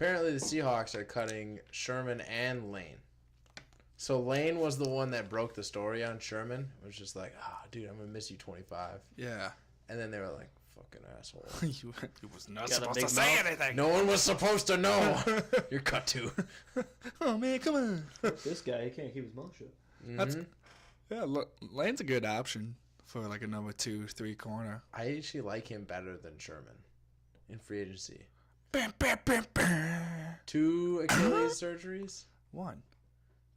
apparently the Seahawks are cutting Sherman and Lane. So Lane was the one that broke the story on Sherman. It was just like, dude, I'm going to miss you 25. Yeah. And then they were like, fucking asshole. you was not Got a supposed big to say mouth. anything. No one was supposed to know. You're cut to. Oh, man, come on. This guy, he can't keep his mouth shut. That's Yeah, look, Lane's a good option for like a number 2, 3 corner. I actually like him better than Sherman in free agency. Bam, bam, bam, bam. 2 Achilles surgeries. 1.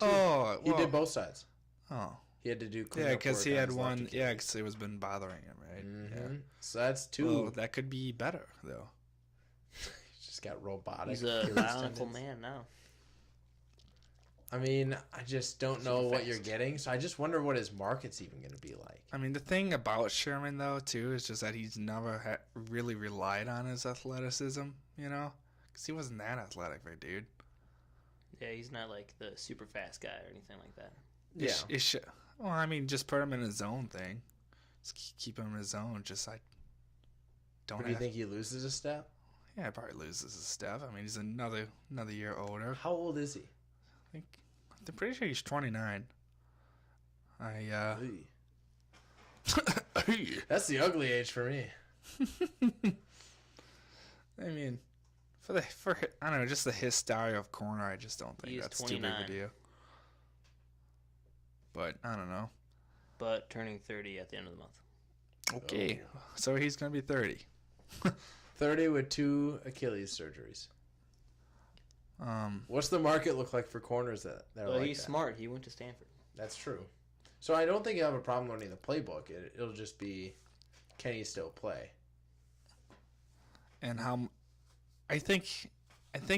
Oh, He well, did both sides. Oh, He had to do yeah, cleanup because work he on had his left one. Achilles. Yeah, because it was been bothering him, right? Yeah. So that's 2. Well, that could be better though. He's just got robotic. He's a Achilles bionicle tendons. man now. I mean, I just don't know Super what fast. you're getting, so I just wonder what his market's even going to be like. I mean, the thing about Sherman though too is just that he's never really relied on his athleticism. You know, because he wasn't that athletic, right, dude? Yeah, he's not like the super fast guy or anything like that. Yeah. Well, I mean, just put him in his zone thing. Just keep him in his zone. Just like don't. Do you think he loses a step? Yeah, probably loses his step. I mean, he's another year older. How old is he? I'm pretty sure he's 29. Hey. That's the ugly age for me. I mean, for I don't know, just the his style of corner, I just don't think He is that's too big 29. a deal. But I don't know. But turning 30 at the end of the month. Okay, so he's gonna be 30. 30 with 2 Achilles surgeries. What's the market look like for corners that are Well, like he's that? smart. He went to Stanford. That's true. So I don't think you have a problem learning the playbook. It'll just be, can he still play? And how? I think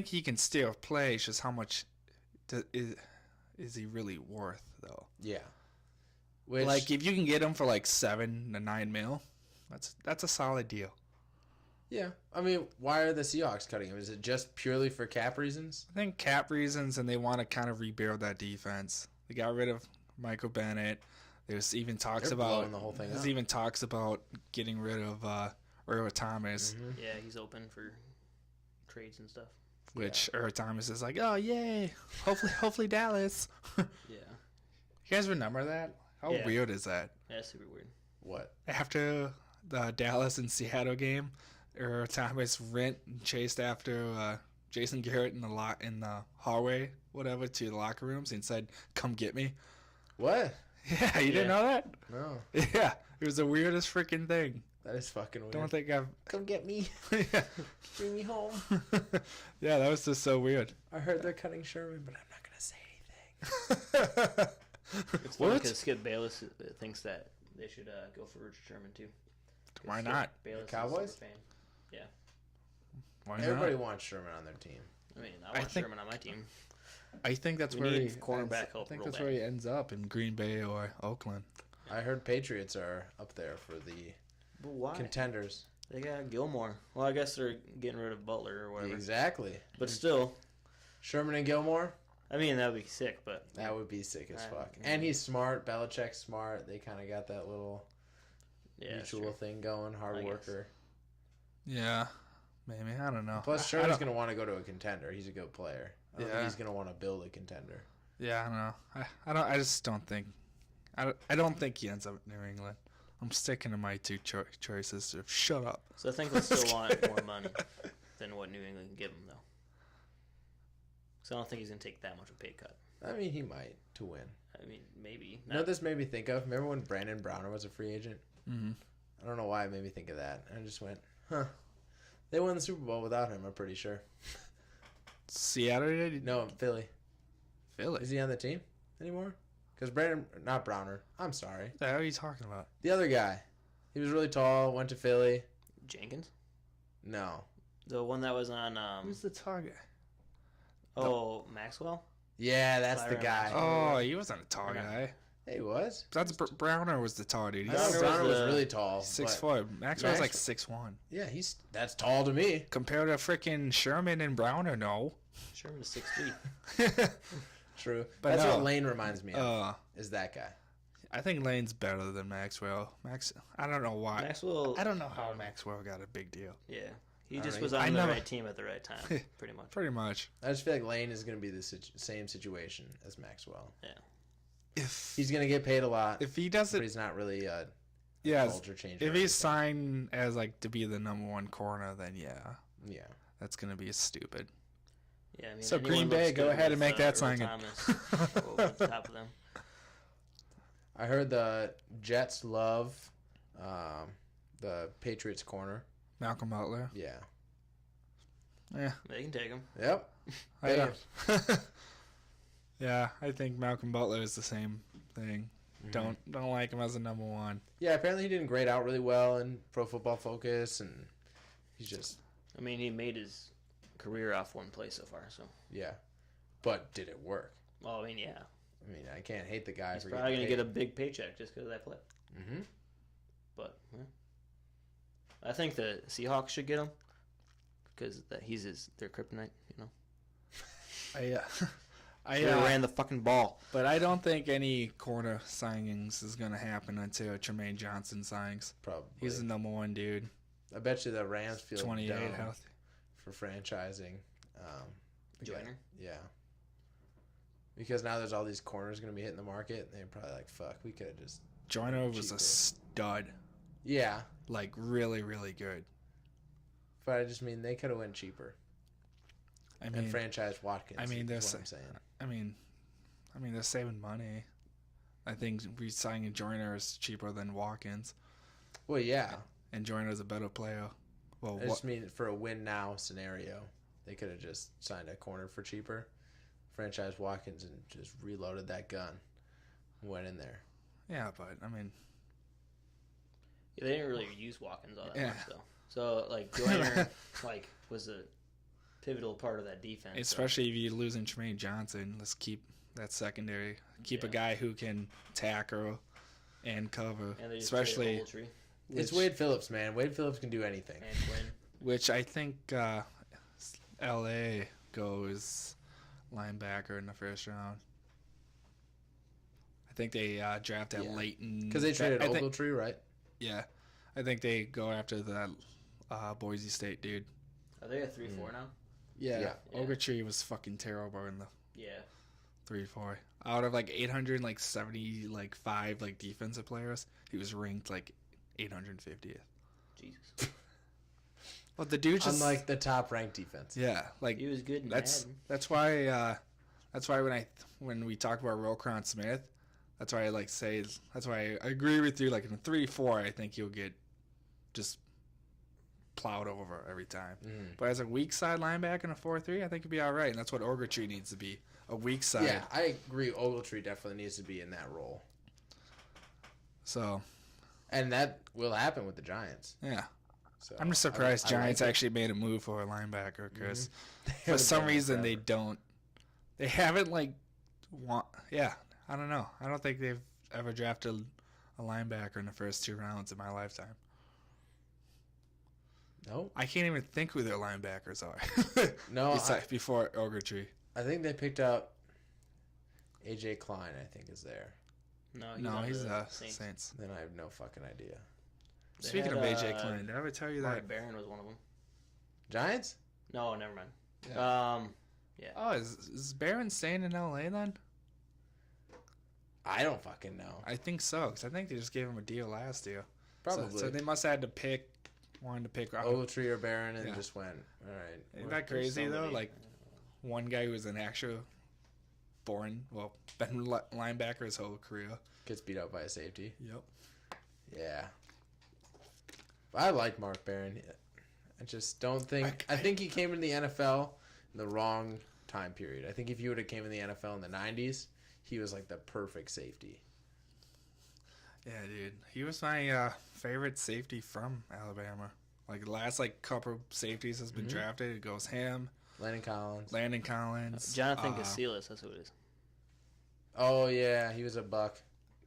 he can still play. It's just how much is he really worth though? Yeah. Which, Like if you can get him for like 7 to 9 mil, that's a solid deal. yeah. I mean, why are the Seahawks cutting him? Is it just purely for cap reasons? I think cap reasons, and they want to kind of rebuild that defense. They got rid of Michael Bennett. There's even talks They're about blowing the whole thing There's up. even talks about getting rid of Earl Thomas, Yeah, he's open for trades and stuff. which Earl Thomas is like, oh yay, hopefully Dallas. Yeah. You guys remember that? How Yeah. weird is that? That's super weird. What? After the Dallas and Seattle game, Earl Thomas chased after Jason Garrett in the hallway, whatever, to the locker rooms and said, "Come get me." What? Yeah, you didn't know that? No. Yeah, it was the weirdest freaking thing. That is fucking weird. Don't think I've. Come get me. Yeah. Bring me home. Yeah, that was just so weird. I heard they're cutting Sherman, but I'm not going to say anything. It's funny What? because Skip Bayless thinks that they should go for Richard Sherman too. Why Skip not? Bayless Cowboys? is a super fan. Yeah. Why Everybody not? wants Sherman on their team. I mean, I I want think- Sherman on my team. I think that's We where need he cornerback I help think real that's bad. where he ends up in Green Bay or Oakland. I heard Patriots are up there for the But why? contenders. They got Gilmore. Well, I guess they're getting rid of Butler or whatever. Exactly. But still, Sherman and Gilmore, I mean, that would be sick, but that would be sick as Right. fuck. And he's smart. Belichick's smart. They kind of got that little yeah. that's mutual true. thing going. Hard I guess. worker. Yeah, maybe I don't know. Plus, I Sherman's don't- going to want to go to a contender. He's a good player. I don't Yeah. think he's going to want to build a contender. Yeah, I don't know. I don't. I just don't think. I don't think he ends up in New England. I'm sticking to my two choices of shut up. So I think they still want more money than what New England can give him, though. So I don't think he's going to take that much of a pay cut. I mean, he might to win. I mean, maybe. You know what this made me think of? Remember when Brandon Browner was a free agent? Mm-hmm. I don't know why it made me think of that. I just went, huh. They won the Super Bowl without him, I'm pretty sure. Seattle did? No, Philly. Philly. Is he on the team anymore? Because Brandon, not Browner. I'm sorry. What the hell are you talking about? The other guy. He was really tall, went to Philly. Jenkins? No. The one that was on, Who's the target? Maxwell? Yeah, that's the Byron guy. Oh, he wasn't a tall guy. Hey, he was. That's Browner was the tall dude. I He's know Browner Browner was was, really tall. 6'4". Maxwell's like 6'1". Yeah, that's tall to me. Compared to freaking Sherman and Browner, no. Sherman is 6'3". True. But That's no. what Lane reminds me of, Uh, is that guy. I think Lane's better than Maxwell. I don't know why. Maxwell. I don't know how Maxwell got a big deal. Yeah. He just Alright. was I on the never- right team at the right time, pretty much. Pretty much. I just feel like Lane is going to be the same situation as Maxwell. If He's going to get paid a lot, if he but doesn't, he's not really a yeah, culture changer. if or he's anything. signed as like to be the number one corner, then yeah, Yeah. that's gonna be stupid. Yeah, I mean, So anyone Green Bay, looks go good ahead and with, make that Earl signing. Thomas over the top of them. I heard the Jets love the Patriots corner. Malcolm Butler. Yeah. Yeah, They can take him. Yep. I Yeah. yeah, I think Malcolm Butler is the same thing. Mm-hmm. Don't like him as a number one. Yeah, apparently he didn't grade out really well in Pro Football Focus, and he's just, I mean, he made his career off one play so far. So, yeah. But did it work? well, I mean, yeah, I mean, I can't hate the guy he's for probably gonna getting get a big paycheck just because of that play. Mm-hmm. But I think the Seahawks should get him because he's their kryptonite. You know, I Should've ran the fucking ball. but I don't think any corner signings is gonna happen until Tremaine Johnson signs. Probably. He's the number one dude. I bet you the Rams feel 28 dumb healthy. for franchising. The guy- Joyner? Yeah. Because now there's all these corners going to be hitting the market, and they're probably like, fuck, we could have just... Joyner was Cheaper. a stud, Yeah. like really, really good. But I just mean they could have went cheaper. I And mean, franchised Watkins. I mean, is there's- what I'm saying. I mean, they're saving money. I think re-signing Joyner is cheaper than Watkins, Well, yeah. and Joyner's a better player. Well, I just mean for a win-now scenario, they could have just signed a corner for cheaper, franchised Watkins, and just reloaded that gun. Went in there. yeah, but I mean, Yeah, they didn't really use Watkins all that Yeah. much though. So like Joyner like was a pivotal part of that defense. especially if you're losing Tremaine Johnson, let's keep that secondary. Keep a Yeah. guy who can tackle and cover, and they just especially Ogletree It's Wade Phillips, man. Wade Phillips can do anything. and Quinn. which I think L.A. goes linebacker in the first round. I think they drafted Yeah. Leighton Because they traded I think- Ogletree, right? Yeah, I think they go after that Boise State dude. Are they a 3-4 now? Yeah, Yeah. Ogletree was fucking terrible in the Yeah. 3-4. Out of like 875 like defensive players, he was ranked like 850th. Jesus. Well, the dude just Unlike the top-ranked defense. yeah, like He was good in that's Madden. that's why when we talk about Roquan Smith, that's why I like say that's why I agree with you. Like in a 3-4, I think you'll get just plowed over every time. Mm. But as a weak side linebacker in a 4-3, I think it'd be all right. And that's what Ogletree needs to be, a weak side. Yeah, I agree. Ogletree definitely needs to be in that role. So And that will happen with the Giants. yeah, So I'm just surprised I Giants like it. actually made a move for a linebacker because for haven't some done that reason they forever. don't. They haven't like want. Yeah, I don't know. I don't think they've ever drafted a linebacker in the first 2 rounds in my lifetime. No, I can't even think who their linebackers are. No, before Ogletree. I think they picked up AJ Klein. I think is there. No, No, on he's the Saints. Then I have no fucking idea. They Speaking had, of AJ Klein, did I ever tell you that? Mark Barron was one of them. Giants? No, never mind. Yeah. Yeah. Oh, is Barron staying in LA then? I don't fucking know. I think so, because I think they just gave him a deal last year. Probably. So they must have had to pick, wanted to pick Ogletree or Barron and Yeah. just went. All right. Isn't that crazy though? somebody. Like one guy who was an actual been linebacker his whole career. Gets beat up by a safety. Yep. Yeah. I like Mark Barron. I just don't think. I think he came into the NFL in the wrong time period. I think if you would have came in the NFL in the 90s, he was like the perfect safety. Yeah, dude. He was my favorite safety from Alabama. Like the last couple safeties has been drafted. It goes him, Landon Collins. Landon Collins, Jonathan Casillas, that's who it is. Oh yeah, he was a buck.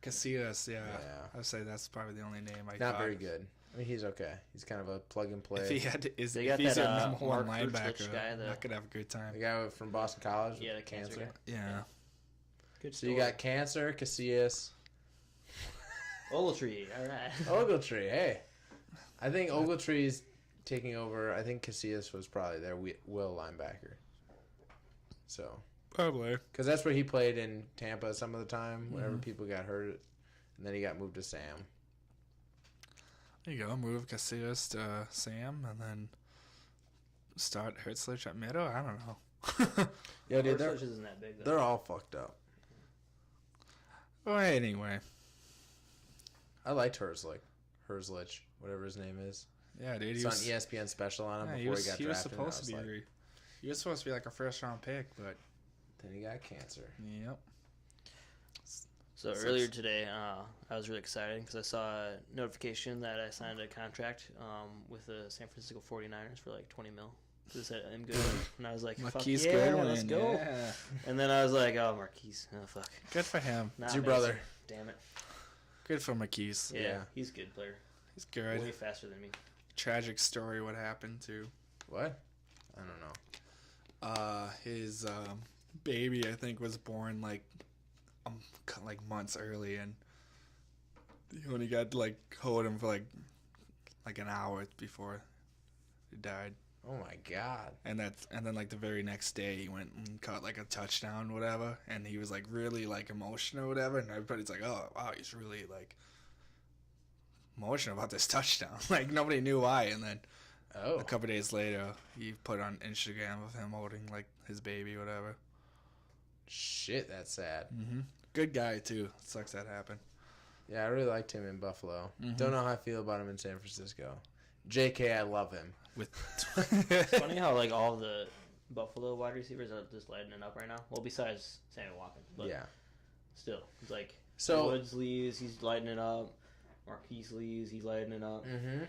Casillas. Yeah, Yeah. I'd say that's probably the only name I Not thought. very good. I mean, he's okay. He's kind of a plug and play. If he had to, They if got he's that, a number one Mark Fruchlich linebacker, guy, I could have a good time. The guy from Boston College. Yeah, with the cancer guy. Yeah. Good So you got Cancer, Casillas, Ogletree. All right. Ogletree. Hey, I think Ogletree's taking over. I think Casillas was probably their will linebacker. So Probably. because that's where he played in Tampa some of the time. Whenever people got hurt, and then he got moved to Sam. There you go. Move Casillas to Sam, and then start Herzlich at middle. I don't know. Yeah, dude, Herzlich isn't that big, though. they're all fucked up. Well, anyway. I liked Herzlich, whatever his name is. Yeah, dude. It's on ESPN special on him before he got drafted. He was supposed to be. like, He was supposed to be like a first round pick, but then he got cancer. yep. So earlier today, I was really excited because I saw a notification that I signed a contract with the San Francisco 49ers for like $20 million. So it said I'm good, and I was like, "Fuck Marquise yeah, Goodwin, let's go!" yeah. And then I was like, "Oh, Marquise, oh fuck." Good for him. Not It's your Mason. brother. Damn it. Good for Marquise. Yeah, he's a good player. He's good. Way faster than me. Tragic story. What happened to What? I don't know. his baby? I think was born like months early, and he only got to like hold him for like an hour before he died. Oh my god. And then like the very next day he went and caught like a touchdown, whatever, and he was like really like emotional or whatever, and everybody's like, oh wow, he's really like emotional about this touchdown. Like nobody knew why, and then Oh. a couple days later he put on Instagram of him holding like his baby, whatever. Shit, that's sad. Good guy too. Sucks that happened. Yeah, I really liked him in Buffalo. Don't know how I feel about him in San Francisco. JK, I love him. With It's funny how like all the Buffalo wide receivers are just lighting it up right now. Well, besides Sammy Watkins, but Yeah. still, it's like So- Woods leaves, he's lighting it up. Marquise leaves, he's lighting it up. Mm-hmm.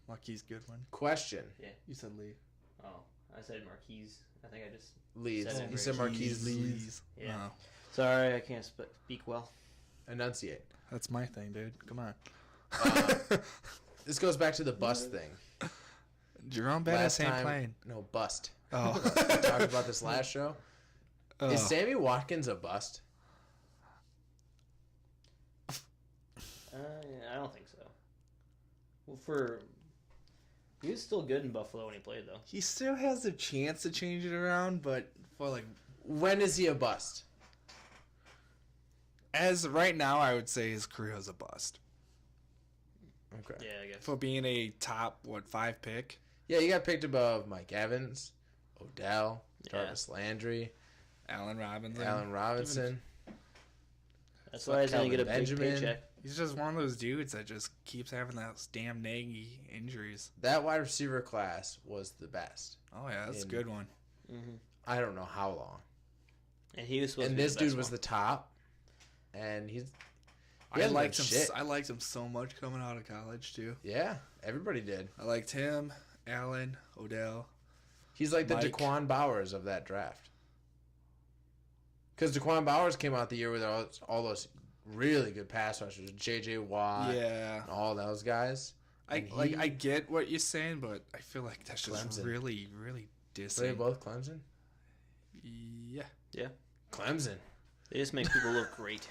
Lucky's good one. Question. You said Lee. Oh, I said Marquise. I think I just Leeds. Said it You said Marquise Leeds. Lees. Yeah. Oh, sorry, I can't speak well. Enunciate. that's my thing, dude. Come on. This goes back to the bust thing. Jerome Bettis ain't playing. No, bust. Oh. We talked about this last show. Oh. Is Sammy Watkins a bust? I don't think so. Well, he was still good in Buffalo when he played, though. He still has a chance to change it around, but for like When is he a bust? as right now, I would say his career is a bust. Okay. Yeah, I guess. For being a top 5 pick. Yeah, you got picked above Mike Evans, Odell, Yeah. Jarvis Landry, Allen Robinson. Allen Robinson. That's why he's going to get a Calvin big Benjamin. paycheck. He's just one of those dudes that just keeps having those damn naggy injuries. That wide receiver class was the best. Oh yeah, that's a In- good one. Mm-hmm. I don't know how long. And he was supposed And to be this the dude best was one. the top, and he I hasn't liked done him. shit. I liked him so much coming out of college too. Yeah, everybody did. I liked him, Allen, Odell. He's like the Mike. Daquan Bowers of that draft. Because Daquan Bowers came out the year with all those really good pass rushers, J.J. Watt, Yeah, and all those guys. I And like. he- I get what you're saying, but I feel like that's just Clemson. really Were they dissing. both Clemson? Yeah. Clemson. They just make people look great.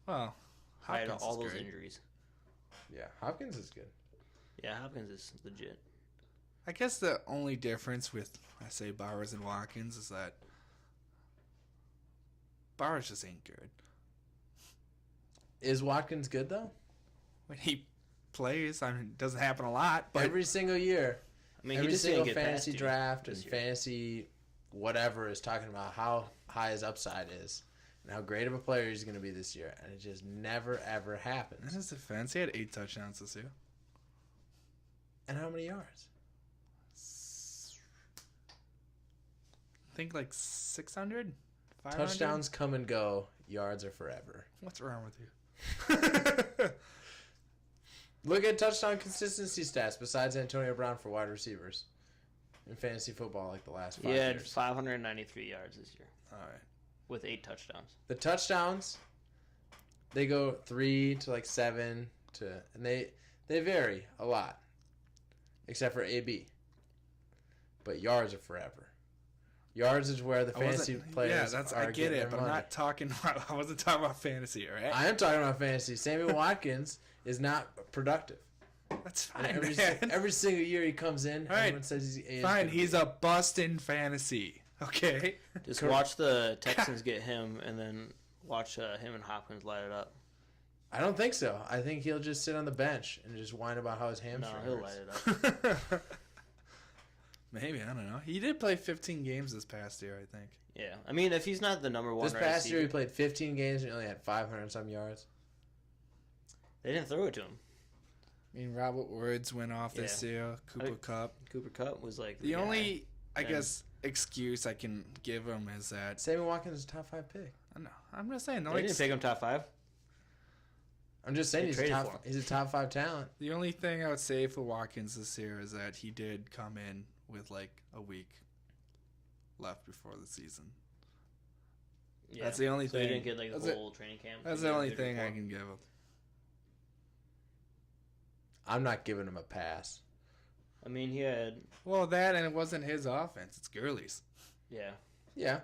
Well, Hide Hopkins all is those great. injuries. Yeah, Hopkins is good. Yeah, Hopkins is legit. I guess the only difference with I say Bowers and Watkins is that Bowers just ain't good. Is Watkins good though? When he plays, I mean, it doesn't happen a lot, but Every single year, I mean, he every just single didn't get fantasy past you draft and this year. fantasy whatever is talking about how high his upside is and how great of a player he's going to be this year, and it just never ever in happens. his defense, he had 8 touchdowns this year. And how many yards? I think like 600, 500? Touchdowns come and go. Yards are forever. What's wrong with you? Look at touchdown consistency stats besides Antonio Brown for wide receivers in fantasy football like the last 5 He had years. 593 yards this year All right. with 8 touchdowns. The touchdowns, they go 3 to like 7 to, and they vary a lot, except for AB. But yards are forever. Yards is where the fantasy players. Yeah, that's are I get getting it, their but I'm money. not talking about. I wasn't talking about fantasy, all right? I am talking about fantasy. Sammy Watkins is not productive. That's And fine, every, man. every single year he comes in, All right. everyone says he's Fine, gonna he's be. a bust in fantasy. Okay. Just watch the Texans get him, and then watch him and Hopkins light it up. I don't think so. I think he'll just sit on the bench and just whine about how his No, hamstring he'll hurts. light it up. Maybe, I don't know. He did play 15 games this past year, I think. Yeah, I mean, if he's not the number one This wide past year he receiver, played 15 games and he only had 500 some yards. they didn't throw it to him. I mean, Robert Woods went off this year. Cooper Kupp. Cooper Kupp was like The guy. only, I And- guess, excuse I can give him is that Sammy Watkins is a top 5 pick. I know. I'm just saying. They didn't pick him top 5. I'm just saying They he's traded for him. a top 5 talent. The only thing I would say for Watkins this year is that he did come in with like a week left before the season. Yeah. That's the only so thing. he didn't get like That's the it. whole training camp. That's He the got only good thing I before. can give him. I'm not giving him a pass. I mean, he had Well, that and it wasn't his offense. It's Gurley's. yeah. Yeah.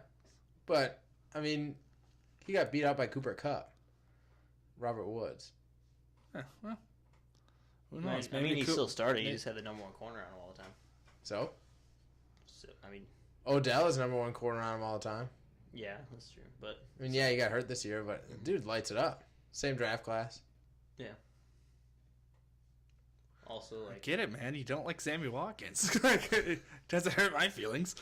But, I mean, he got beat out by Cooper Kupp. Robert Woods. Well, who I mean, knows? he Coop- still started. He may- just had the number one corner on him all the time. So, So I mean, Odell is number 1 corner on him all the time. yeah, that's true. But I mean, yeah, he got hurt this year, but dude lights it up. Same draft class. also I like get it, man. You don't like Sammy Watkins. Like, it doesn't hurt my feelings.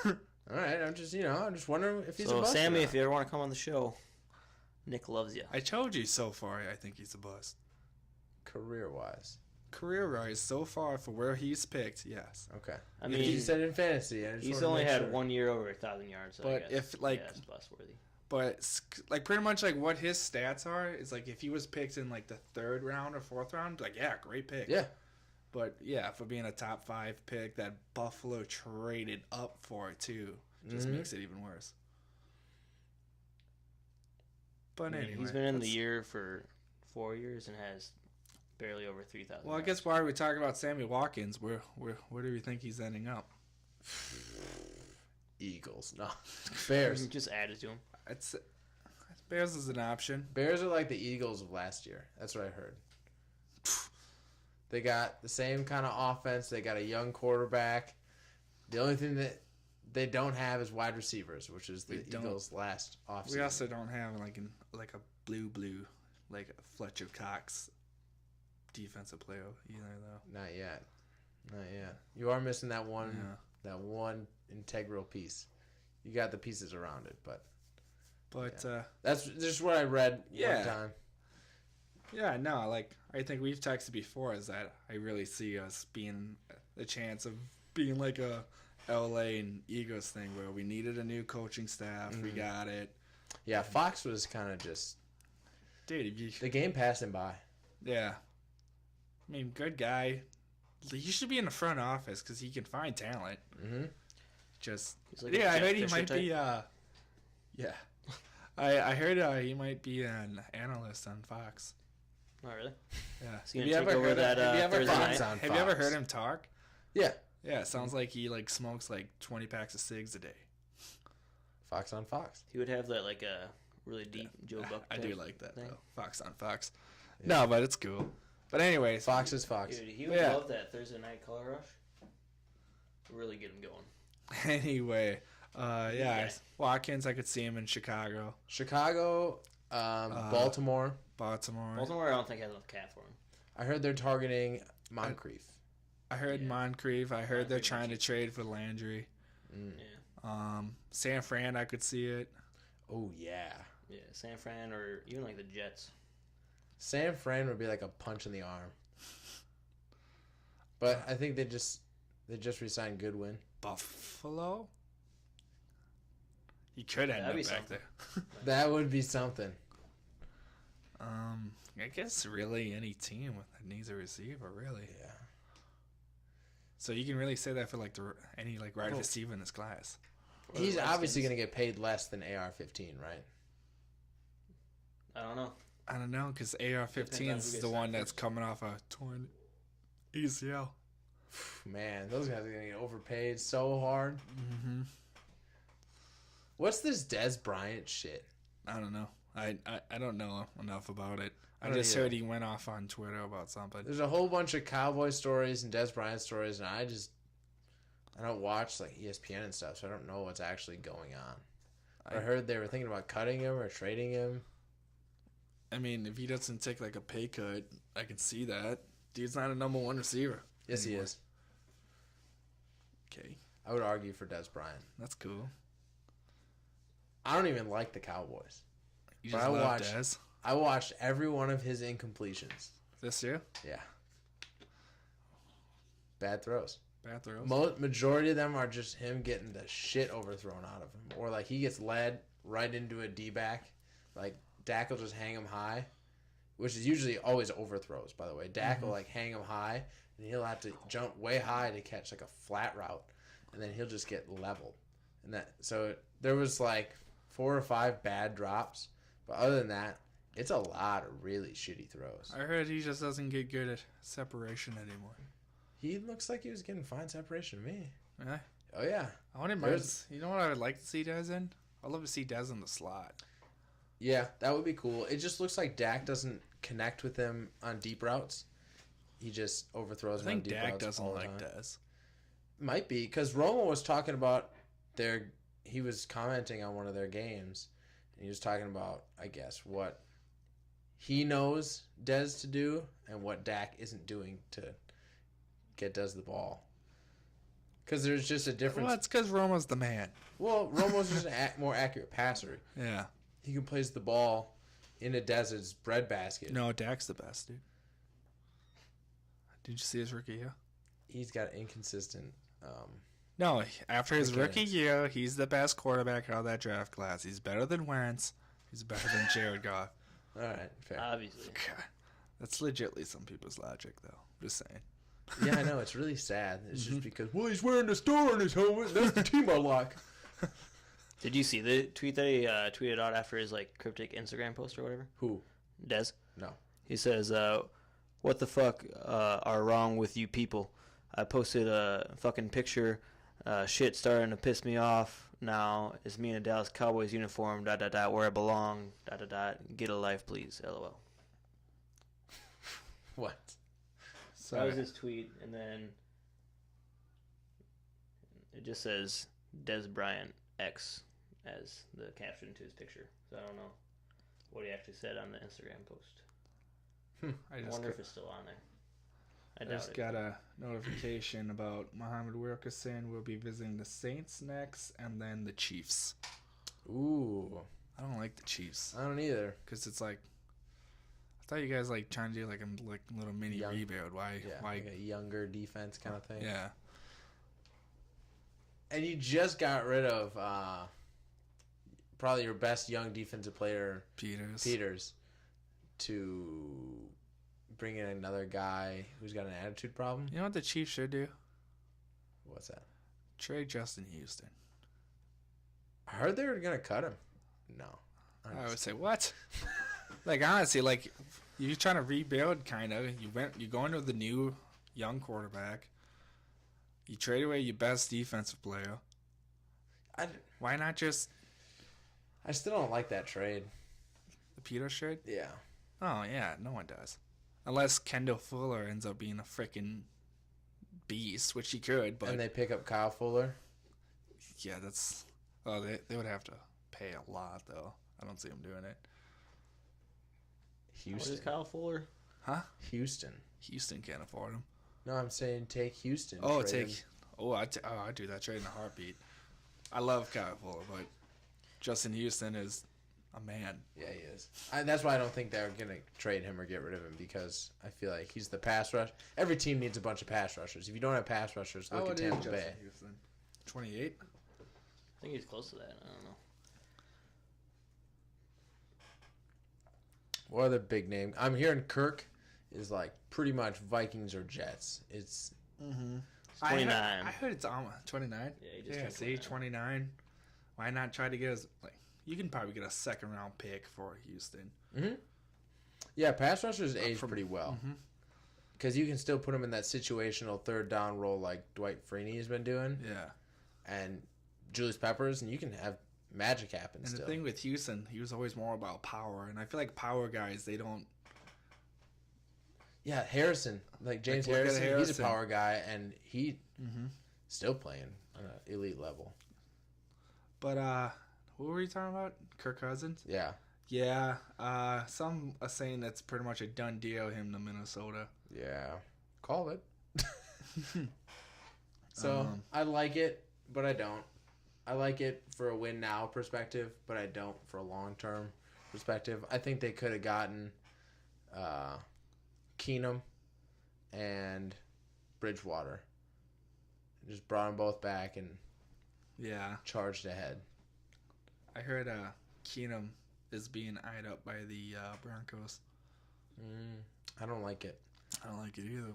All right, I'm just wondering if he's a so bust. Sammy, if you ever want to come on the show, Nick loves you. I told you so far. I think he's a bust. career-wise. Career-wise, so far for where he's picked, yes. Okay. I You mean, said in fantasy. I just he's wanted to only make had sure. 1 year over 1,000 yards. So But I guess, if, like- yeah, it's bust worthy. But like pretty much like what his stats are is like if he was picked in like the 3rd round or 4th round, like yeah, great pick. Yeah. But yeah, for being a top 5 pick that Buffalo traded up for it too, just Mhm. makes it even worse. But I mean, anyway, he's been in the that's- year for 4 years and has barely over 3,000. Well, I guess why are we talking about Sammy Watkins? Where do we think he's ending up? Eagles. No. Bears. Just added to him. It's Bears is an option. Bears are like the Eagles of last year. That's what I heard. They got the same kind of offense. They got a young quarterback. The only thing that they don't have is wide receivers, which is the We don't. Eagles' last offseason. We also don't have like a blue like a Fletcher Cox defensive player either though. Not yet. You are missing that one Yeah. that one integral piece. You got the pieces around it, but But that's just what I read Yeah. one time. yeah, no, like I think we've texted before is that I really see us being the chance of being like a LA and Eagles thing where we needed a new coaching staff. We got it. Yeah, Fox was kind of just Dude, if you, the game passed him by. yeah. I mean, good guy. He should be in the front office because he can find talent. Mm-hmm. Just He's like a yeah, I Jeff heard he Fisher might type. be. Yeah, I heard he might be an analyst on Fox. Not really. Yeah. Is he Have gonna you take ever over heard that of- have you ever Thursday Fox night? on Have you ever Fox? heard him talk? Yeah, Yeah, it sounds like he like smokes like 20 packs of cigs a day. Fox on Fox. He would have that like a really deep Joe Buck. I do type like that thing. though. Fox on Fox. Yeah. No, but it's cool. But anyways, Fox is Fox. Dude, he would Yeah. love that Thursday night color rush. Really get him going. anyway, yeah, Yeah. Watkins. I could see him in Chicago, Chicago, Baltimore. Baltimore. Baltimore, I don't think has enough cap for him. I heard they're targeting Moncrief. I heard Yeah. Moncrief. I heard they're Moncrief trying to is- trade for Landry. Mm. Yeah, San Fran, I could see it. Oh yeah, yeah, San Fran or even like the Jets. San Fran would be like a punch in the arm. But I think they just re-signed Goodwin. Buffalo. He could end That'd up be back something. there. That would be something. I guess really any team that needs a receiver, really. Yeah. So you can really say that for like any like wide Oh. receiver in this class. Or the He's obviously Redskins. going to get paid less than AR-15, right? I don't know. I don't know because Depends AR-15 on is who the gets one signed that's first. coming off a torn ACL. Man, those guys are going to get overpaid so hard. Mm-hmm. What's this Des Bryant shit? I don't know. I don't know enough about it. I don't just either. heard he went off on Twitter about something. There's a whole bunch of Cowboy stories and Des Bryant stories, and I don't watch like ESPN and stuff, so I don't know what's actually going on. I heard they were thinking about cutting him or trading him. I mean, if he doesn't take like a pay cut, I can see that. Dude's not a number one receiver. Yes, anymore. he is. Okay, I would argue for Des Bryant. that's cool. I don't even like the Cowboys. You But just I love watched- Dez I watched every one of his incompletions. this year. Yeah. Bad throws. Bad throws. Majority of them are just him getting the shit overthrown out of him. Or like he gets led right into a D-back. Like Dak will just hang him high, which is usually always overthrows, by the way. Dak will like hang him high, and he'll have to jump way high to catch like a flat route, and then he'll just get leveled. So there was like 4 or 5 bad drops, but other than that, it's a lot of really shitty throws. I heard he just doesn't get good at separation anymore. He looks like he was getting fine separation to me. Yeah. Oh yeah, I wouldn't mind. There's- You know what I would like to see Dez in? I'd love to see Dez in the slot. yeah, that would be cool. It just looks like Dak doesn't connect with him on deep routes. He just overthrows I him on think deep Dak routes doesn't all the like time. Dez. Might be because Romo was talking about he was commenting on one of their games, and he was talking about, I guess, what he knows Dez to do and what Dak isn't doing to get Dez the ball. Because there's just a difference. Well, it's because Romo's the man. Well, Romo's just a more accurate passer. Yeah. He can place the ball into Dez's breadbasket. No, Dak's the best, dude. Did you see his rookie year? He's got inconsistent. No, after his Mechanics. rookie year, he's the best quarterback out of that draft class. He's better than Wentz. He's better than Jared Goff. All right, fair. Obviously. God, that's legitly some people's logic, though. Just saying. Yeah, I know. It's really sad. It's just because, well, he's wearing the star on his helmet. That's the team I like. Did you see the tweet that he tweeted out after his like cryptic Instagram post or whatever? Who? Dez. No. He says, "What the fuck are wrong with you people? I posted a fucking picture. Shit starting to piss me off now. It's me in a Dallas Cowboys uniform. Dot dot dot. Where I belong. Dot dot dot. Get a life, please. LOL." What? So that was his tweet, and then it just says Des Bryant X as the caption to his picture. So I don't know what he actually said on the Instagram post. I wonder if it's still on there. I doubt just it. got a notification about Muhammad Wilkerson will be visiting the Saints next, and then the Chiefs. Ooh. I don't like the Chiefs I don't either. because it's like I thought you guys like trying to do like a little mini Young. rebuild. Why? Yeah, Why? like a younger defense kind of thing. Yeah. And you just got rid of probably your best young defensive player, Peters, to bring in another guy who's got an attitude problem. You know what the Chiefs should do? What's that? Trade Justin Houston. I heard they were going to cut him. No. I would say what? Like honestly, like you're trying to rebuild, kind of. You go into the new young quarterback. You trade away your best defensive player. Why not just I still don't like that trade. the Peters trade? Yeah. Oh yeah, no one does, unless Kendall Fuller ends up being a freaking beast, which he could. But And they pick up Kyle Fuller. yeah, that's. Oh, they would have to pay a lot though. I don't see them doing it. What Houston. is Kyle Fuller? Huh? Houston. Houston can't afford him. No, I'm saying take Houston. Oh, trade him. I'd do that trade in a heartbeat. I love Kyle Fuller, but Justin Houston is a man. Yeah, he is. That's why I don't think they're going to trade him or get rid of him, because I feel like he's the pass rush. Every team needs a bunch of pass rushers. If you don't have pass rushers, look at Tampa Bay. Houston. 28. I think he's close to that. I don't know. What other big name? I'm hearing Kirk is like pretty much Vikings or Jets. It's Mm-hmm. 29. I heard it's almost 29. Yeah, he just Yeah, turned see, 29. Why not try to get us like? You can probably get a second round pick for Houston. yeah, pass rushers age from- pretty well Mhm. because you can still put them in that situational third down role like Dwight Freeney has been doing, Yeah. and Julius Peppers, and you can have magic happens. And still. the thing with Houston, he was always more about power, and I feel like power guys, they don't. Yeah, Harrison, like James Like, look at Harrison, he's a Harrison. power guy, and he Mm-hmm. still playing on an elite level. But what were you talking about? Kirk Cousins? Yeah, Yeah. Some are saying that's pretty much a done deal. Him to Minnesota. yeah, call it. So Um, I like it, but I don't. I like it for a win now perspective, but I don't for a long term perspective. I think they could have gotten Keenum and Bridgewater. Just brought them both back and Yeah. charged ahead. I heard Keenum is being eyed up by the Broncos. I don't like it. I don't like it either,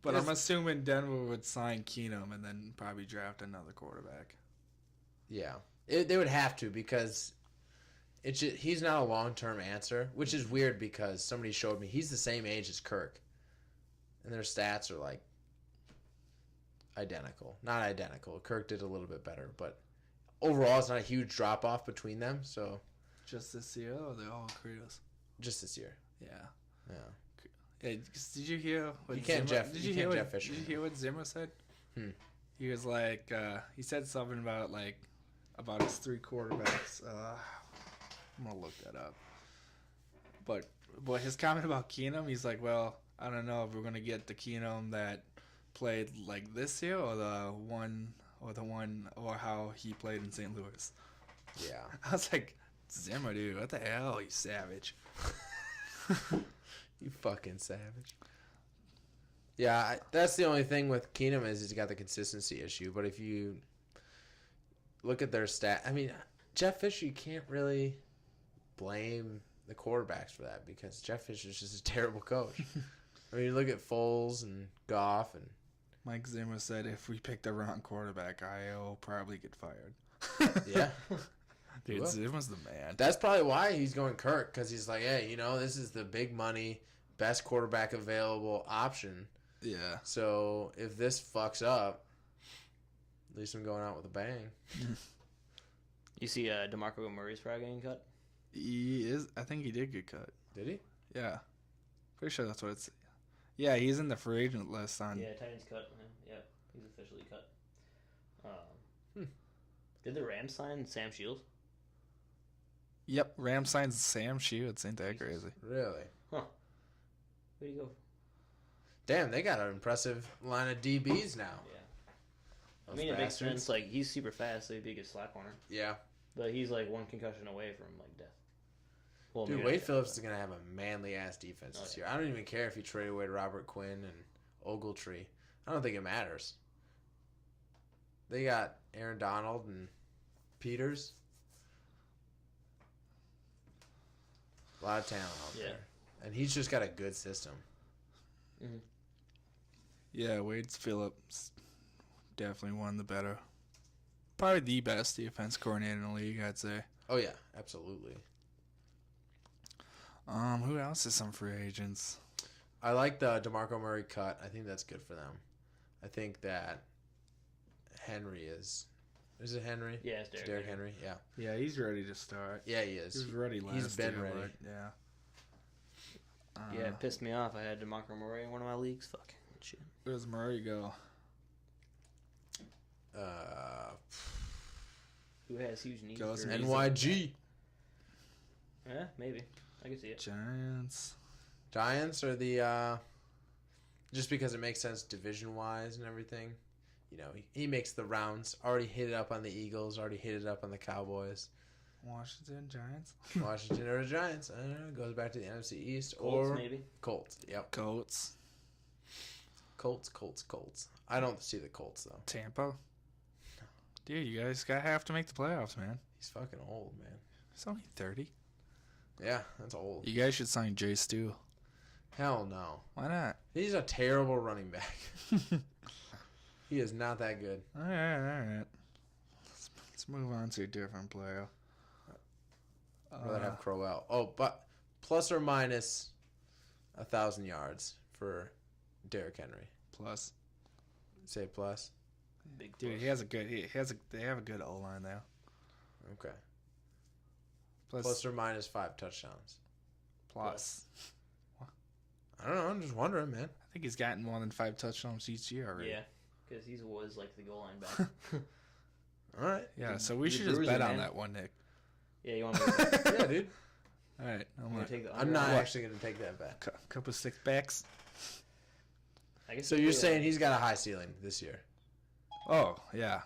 but I'm assuming Denver would sign Keenum and then probably draft another quarterback. Yeah, they would have to because he's not a long-term answer, which is weird because somebody showed me he's the same age as Kirk, and their stats are like identical. Not identical. Kirk did a little bit better, but overall, it's not a huge drop-off between them. So Just this year, or they're all careers? just this year, Yeah. yeah. Hey, did you hear what You can't Zimmer, Jeff- did you you can't hear Jeff what, Fisher Did you him. hear what Zimmer said? Hmm. He was like, he said something about his three quarterbacks. I'm gonna look that up. But his comment about Keenum, he's like, well, I don't know if we're gonna get the Keenum that played like this year, or or how he played in St. Louis. Yeah. I was like, Zimmer, dude, what the hell, you savage. You fucking savage. Yeah, that's the only thing with Keenum is he's got the consistency issue. But if you look at their stat, I mean, Jeff Fisher, you can't really blame the quarterbacks for that because Jeff Fisher's just a terrible coach. I mean, you look at Foles and Goff and Mike Zimmer said if we pick the wrong quarterback, I'll probably get fired. yeah. Dude, Well, Zimmer's the man. That's probably why he's going Kirk because he's like, hey, this is the big money, best quarterback available option. Yeah. So if this fucks up, at least I'm going out with a bang. You see DeMarco Murray's probably getting cut? He is. I think he did get cut. Did he? Yeah. Pretty sure that's what it's. Yeah, he's in the free agent list on. Yeah, Titans cut him. Yeah, he's officially cut. Did the Rams sign Sam Shields? Yep. Ram signs Sam Shields. Ain't that Jesus. crazy? Really? Where'd he go? Damn, they got an impressive line of DBs now. Yeah. I Those mean, it makes bastards. sense. Like, he's super fast, so he'd be a good slot corner. Yeah. But he's like one concussion away from like death. Well, Dude, maybe Wade not death, Phillips but- is going to have a manly ass defense this Oh, year. I don't even care if you trade away Robert Quinn and Ogletree. I don't think it matters. They got Aaron Donald and Peters. A lot of talent out Yeah. there. And he's just got a good system. Yeah, Wade's Phillips definitely one of the better. Probably the best defense coordinator in the league, I'd say. Oh, yeah, absolutely. Who else is some free agents? I like the DeMarco Murray cut. I think that's good for them. I think that Henry is it Henry? Yeah, it's Derrick Henry. Yeah. Yeah, he's ready to start. Yeah, he He is. was ready last He's been year, ready. but yeah. Yeah, it pissed me off. I had DeMarco Murray in one of my leagues. Fuck. Shit. Where's Murray go? Who has huge needs? Goes for- NYG. Yeah, maybe. I can see it. Giants. Giants are the just because it makes sense division wise and everything. He makes the rounds. Already hit it up on the Eagles. Already hit it up on the Cowboys. Washington Giants. Washington or the Giants. I don't know. Goes back to the NFC East Colts, or maybe. Colts. Yep. Colts. Colts. I don't see the Colts though. Tampa. Dude, you guys have to make the playoffs, man. He's fucking old, man. He's only 30. Yeah, that's old. You guys should sign Jay Stu. Hell no. Why not? He's a terrible running back. He is not that good. All right. Let's move on to a different player. I'd rather have Crowell. Oh, but plus or minus 1,000 yards for Derrick Henry. Plus. Say plus. Big Dude, push. they have a good O line there. Okay. Plus, Plus or minus 5 touchdowns. plus. I don't know. I'm just wondering, man. I think he's gotten more than 5 touchdowns each year already. Yeah, because he was like the goal line back. All right. Yeah, so we He's a should just bruiser, bet on man. that one, Nick. Yeah, you want to Yeah, dude. All right, take the I'm under? not What? actually going to take that bet. couple of 6 backs. I guess So you're saying he's got a high ceiling this year? Oh yeah,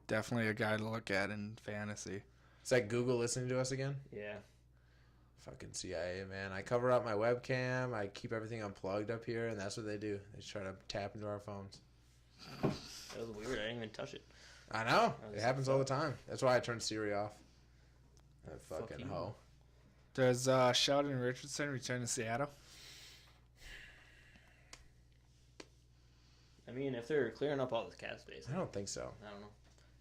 definitely a guy to look at in fantasy. Is that Google listening to us again? Yeah. Fucking CIA, man. I cover up my webcam. I keep everything unplugged up here, and that's what they do. They try to tap into our phones. That was weird. I didn't even touch it. I know. That It was happens all the time. That's why I turned Siri off. That Fuck fucking you. hoe. Does Sheldon Richardson return to Seattle? I mean, if they're clearing up all this cap space, I don't think so. I don't know.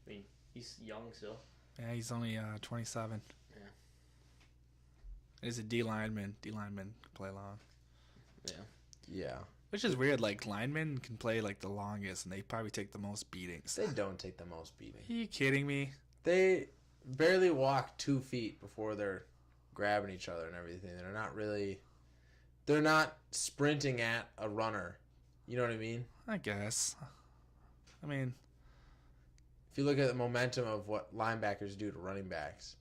I mean, he's young still. Yeah, he's only 27. Yeah. He's a D lineman. D lineman can play long. Yeah. Yeah. Which is weird. Like linemen can play like the longest, and they probably take the most beatings. They don't take the most beating. Are you kidding me? They barely walk 2 feet before they're grabbing each other and everything. They're not sprinting at a runner. You know what I mean? I guess. I mean, If you look at the momentum of what linebackers do to running backs,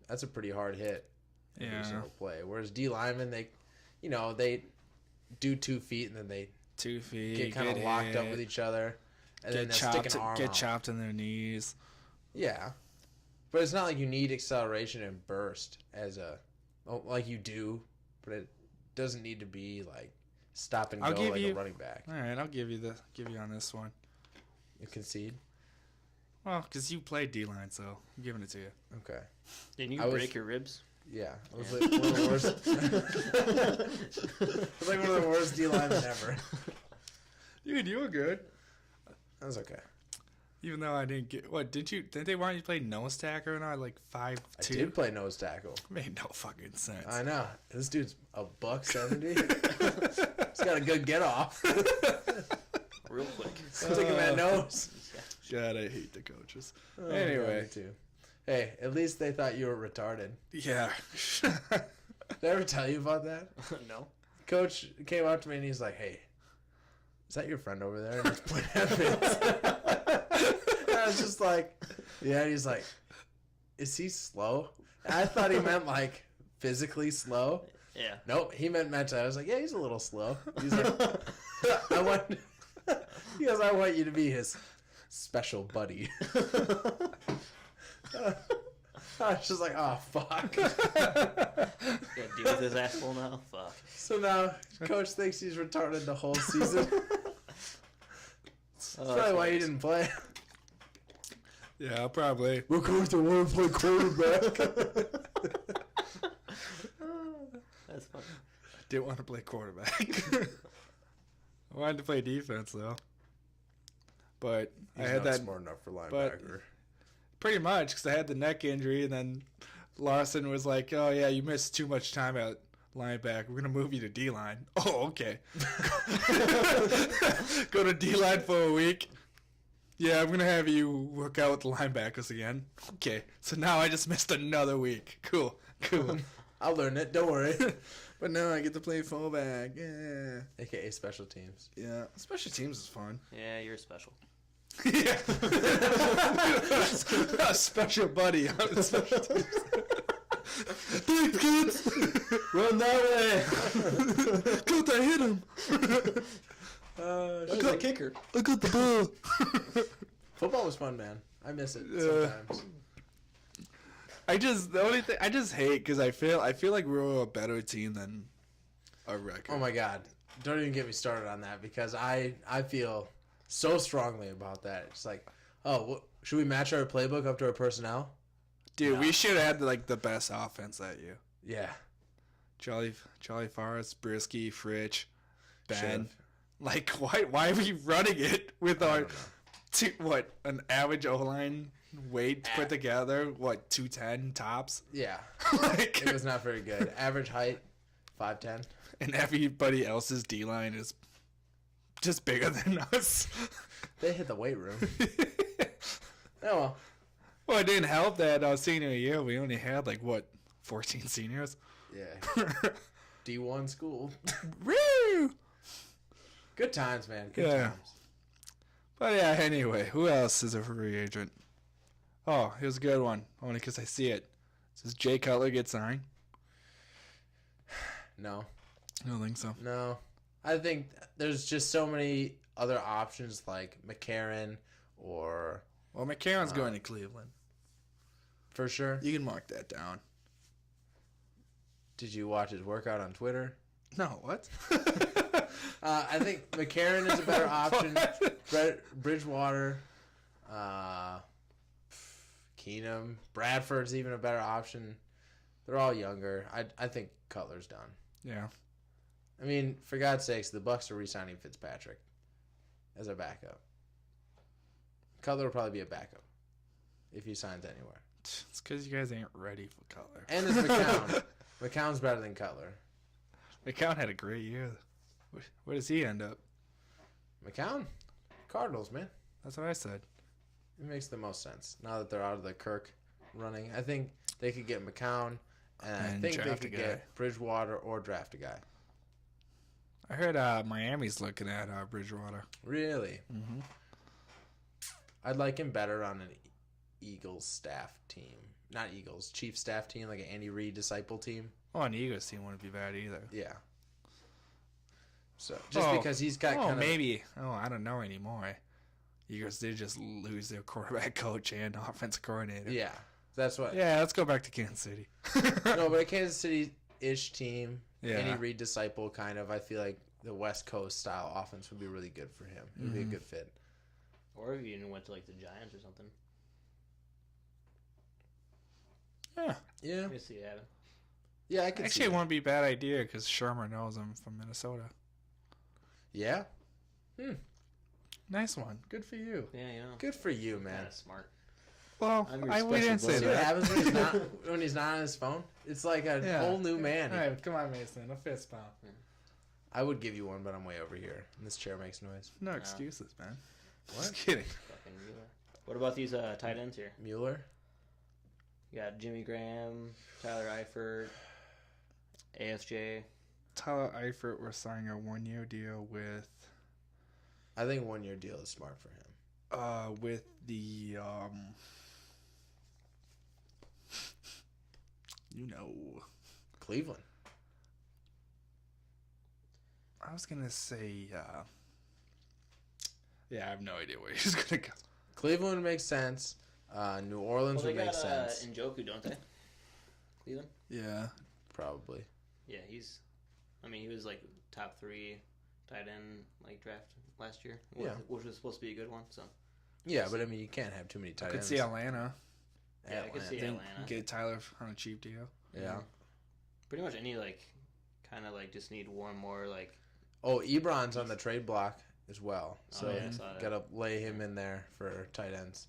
that's a pretty hard hit every yeah, single play. Whereas D linemen, they do 2 feet and then they 2 feet. get kind of locked up with each other, and then Get they stick chopped. an arm Get out. chopped in their knees. Yeah, but it's not like you need acceleration and burst like you do, but it doesn't need to be like stop and I'll go give like you- a running back. All right, I'll give you on this one. You concede. Well, because you played D line, so I'm giving it to you. Okay. Didn't you I was- break your ribs? Yeah, it was like one of the worst. It was like one of the worst D linemen ever. Dude, you were good. That was okay. Even though I didn't get didn't they want you to play nose tackle and I like 5'2"? I did play nose tackle. Made no fucking sense. I know. This dude's $170. He's got a good get off. Real quick. Stick him at nose. God, I hate the coaches. Oh, Anyway. me too. Hey, at least they thought you were retarded. Yeah. Did I ever tell you about that? No. Coach came up to me and he's like, "Hey, is that your friend over there?" And he's pointing at me. And I was just like, "Yeah." And he's like, "Is he slow?" And I thought he meant like physically slow. Yeah. Nope, he meant mentally. I was like, "Yeah, he's a little slow." He's like, "I want." He goes, "I want you to be his special buddy." I was just like, "Oh fuck." Gotta deal with this asshole now. Fuck. So now, coach thinks he's retarded the whole season. That's probably why he didn't play. Yeah, probably. We're going to want to play quarterback. That's funny. Didn't want to play quarterback. I wanted to play defense though. But He's I had not that smart enough for but- linebacker. pretty much because I had the neck injury, and then Larson was like, "Oh yeah, you missed too much time at linebacker. We're gonna move you to D line." Oh, okay. Go to D line for a week. Yeah, I'm gonna have you work out with the linebackers again. Okay, so now I just missed another week. Cool. I'll learn it. Don't worry. But now I get to play fullback. Yeah. AKA special teams. Yeah. Special teams is fun. Yeah, you're special. Yeah. A special buddy on the special teams. Thanks, kids. Run that way. Coach, I hit him. Who's the kicker? I got the ball. Football was fun, man. I miss it Yeah. sometimes. I just hate because I feel like we're a better team than our record. Oh my god. Don't even get me started on that because I feel so strongly about that. It's like, should we match our playbook up to our personnel? Dude, we should have had like the best offense that year. Yeah. Charlie Forrest, Brisky, Fritch, Ben. Should've. Like, why are we running it with our an average O line weight put together? 210 tops? Yeah. Like, It was not very good. Average height, 5'10". and everybody else's D line is just bigger than us. They hit the weight room. Oh Well, it didn't help that senior year we only had 14 seniors. yeah. D1 school. Woo! Good times, man. Good Yeah. times. But yeah, anyway, who else is a free agent? Oh, here's a good one. Only because I see it. Does Jay Cutler get signed? No. I don't think so. No. I think there's just so many other options like McCarron or Well, McCarron's going to Cleveland. for sure. You can mark that down. Did you watch his workout on Twitter? No, what? I think McCarron is a better option. Bridgewater, Keenum, Bradford's even a better option. They're all younger. I think Cutler's done. Yeah. I mean, for God's sakes, the Bucks are re-signing Fitzpatrick as a backup. Cutler will probably be a backup if he signs anywhere. It's because you guys ain't ready for Cutler. And it's McCown. McCown's better than Cutler. McCown had a great year. Where does he end up? McCown? Cardinals, man. That's what I said. It makes the most sense now that they're out of the Kirk running. I think they could get McCown, and I And think they draft could a guy. get Bridgewater or draft a guy. I heard Miami's looking at Bridgewater. Really? Mm-hmm. I'd like him better on an Eagles staff team. Not Eagles, Chiefs staff team, like an Andy Reid disciple team. Oh, an Eagles team wouldn't be bad either. Yeah. So just because he's got kind of maybe. Oh, I don't know anymore. Eagles did just lose their quarterback coach and offensive coordinator. yeah, that's what. Yeah, let's go back to Kansas City. No, but a Kansas City-ish team, Yeah. Andy Reid disciple kind of. I feel like the West Coast style offense would be really good for him. It would be a good fit. Or if you even went to the Giants or something. Yeah. Yeah, Let me see it happen. yeah, I could Actually, see it that. wouldn't be a bad idea because Shermer knows him from Minnesota. Yeah, Nice one. good for you. Yeah, Good for you, man. Kind of smart. Well, I'm your we didn't special say See what that. happens when he's not on his phone? It's like a Yeah. whole new man. All right, come on, Mason. A fist pump. I would give you one, but I'm way over here, and this chair makes noise. No excuses, man. What? Just kidding. Fucking Mueller. What about these tight ends here? Mueller? You got Jimmy Graham, Tyler Eifert, AFJ. Tyler Eifert, we're signing a 1-year deal with I think 1-year deal is smart for him. with the Cleveland. I was gonna say yeah, I have no idea where he's gonna go. Cleveland makes sense. New Orleans Well, they would make got sense. Njoku, don't they? Cleveland? Yeah. Probably. Yeah, he was top 3 tight end draft last year. Yeah. Which was supposed to be a good one, so. Yeah, but I mean, you can't have too many I tight could ends. see Atlanta. Yeah, I could see Think Atlanta. get Tyler on a cheap deal. Yeah. Pretty much any kind of just need one more Oh, Ebron's on the trade block as well. So yeah, I saw that. gotta lay him in there for tight ends.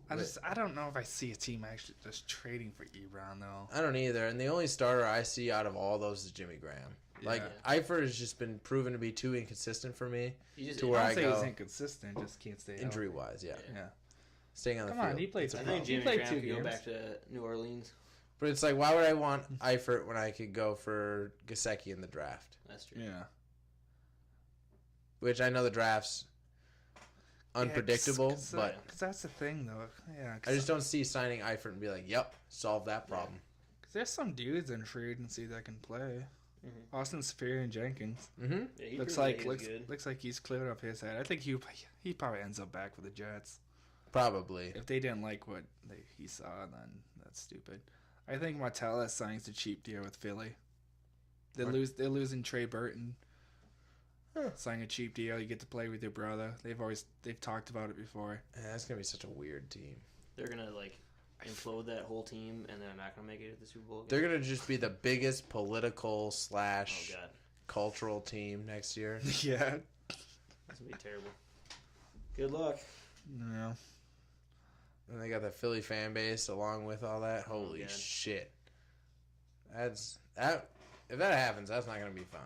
I don't know if I see a team actually just trading for Ebron though. I don't either. And the only starter I see out of all those is Jimmy Graham. Like, Eifert has just been proven to be too inconsistent for me. To where I I don't say go he's inconsistent, just can't stay injury wise, yeah. Yeah. Staying on Come the field. on, he played. It's a I problem. think Jimmy played Graham 2 could go games. back to New Orleans. But it's like, why would I want Eifert when I could go for Gesicki in the draft? That's true. Yeah. Which I know the draft's unpredictable, but because that's the thing though. Yeah. I just don't see signing Eifert and be like, yep, solve that problem. Cause there's some dudes in free agency that can play. Mhm. Austin Safiri and Jenkins. Mm-hmm. Yeah, he Looks proved that like he was good. looks like he's cleared up his head. I think he probably ends up back with the Jets. Probably. If they didn't like what he saw, then that's stupid. I think Martellus signs a cheap deal with Philly. They're losing Trey Burton. Signing a cheap deal, you get to play with your brother. They've talked about it before. Yeah, that's gonna be such a weird team. They're gonna implode that whole team, and they're not gonna make it to the Super Bowl. They're gonna just be the biggest political / Oh god, cultural team next year. Yeah. that's gonna be terrible. Good luck. No. And they got the Philly fan base along with all that. Holy God. shit! That's that. If that happens, that's not gonna be fun.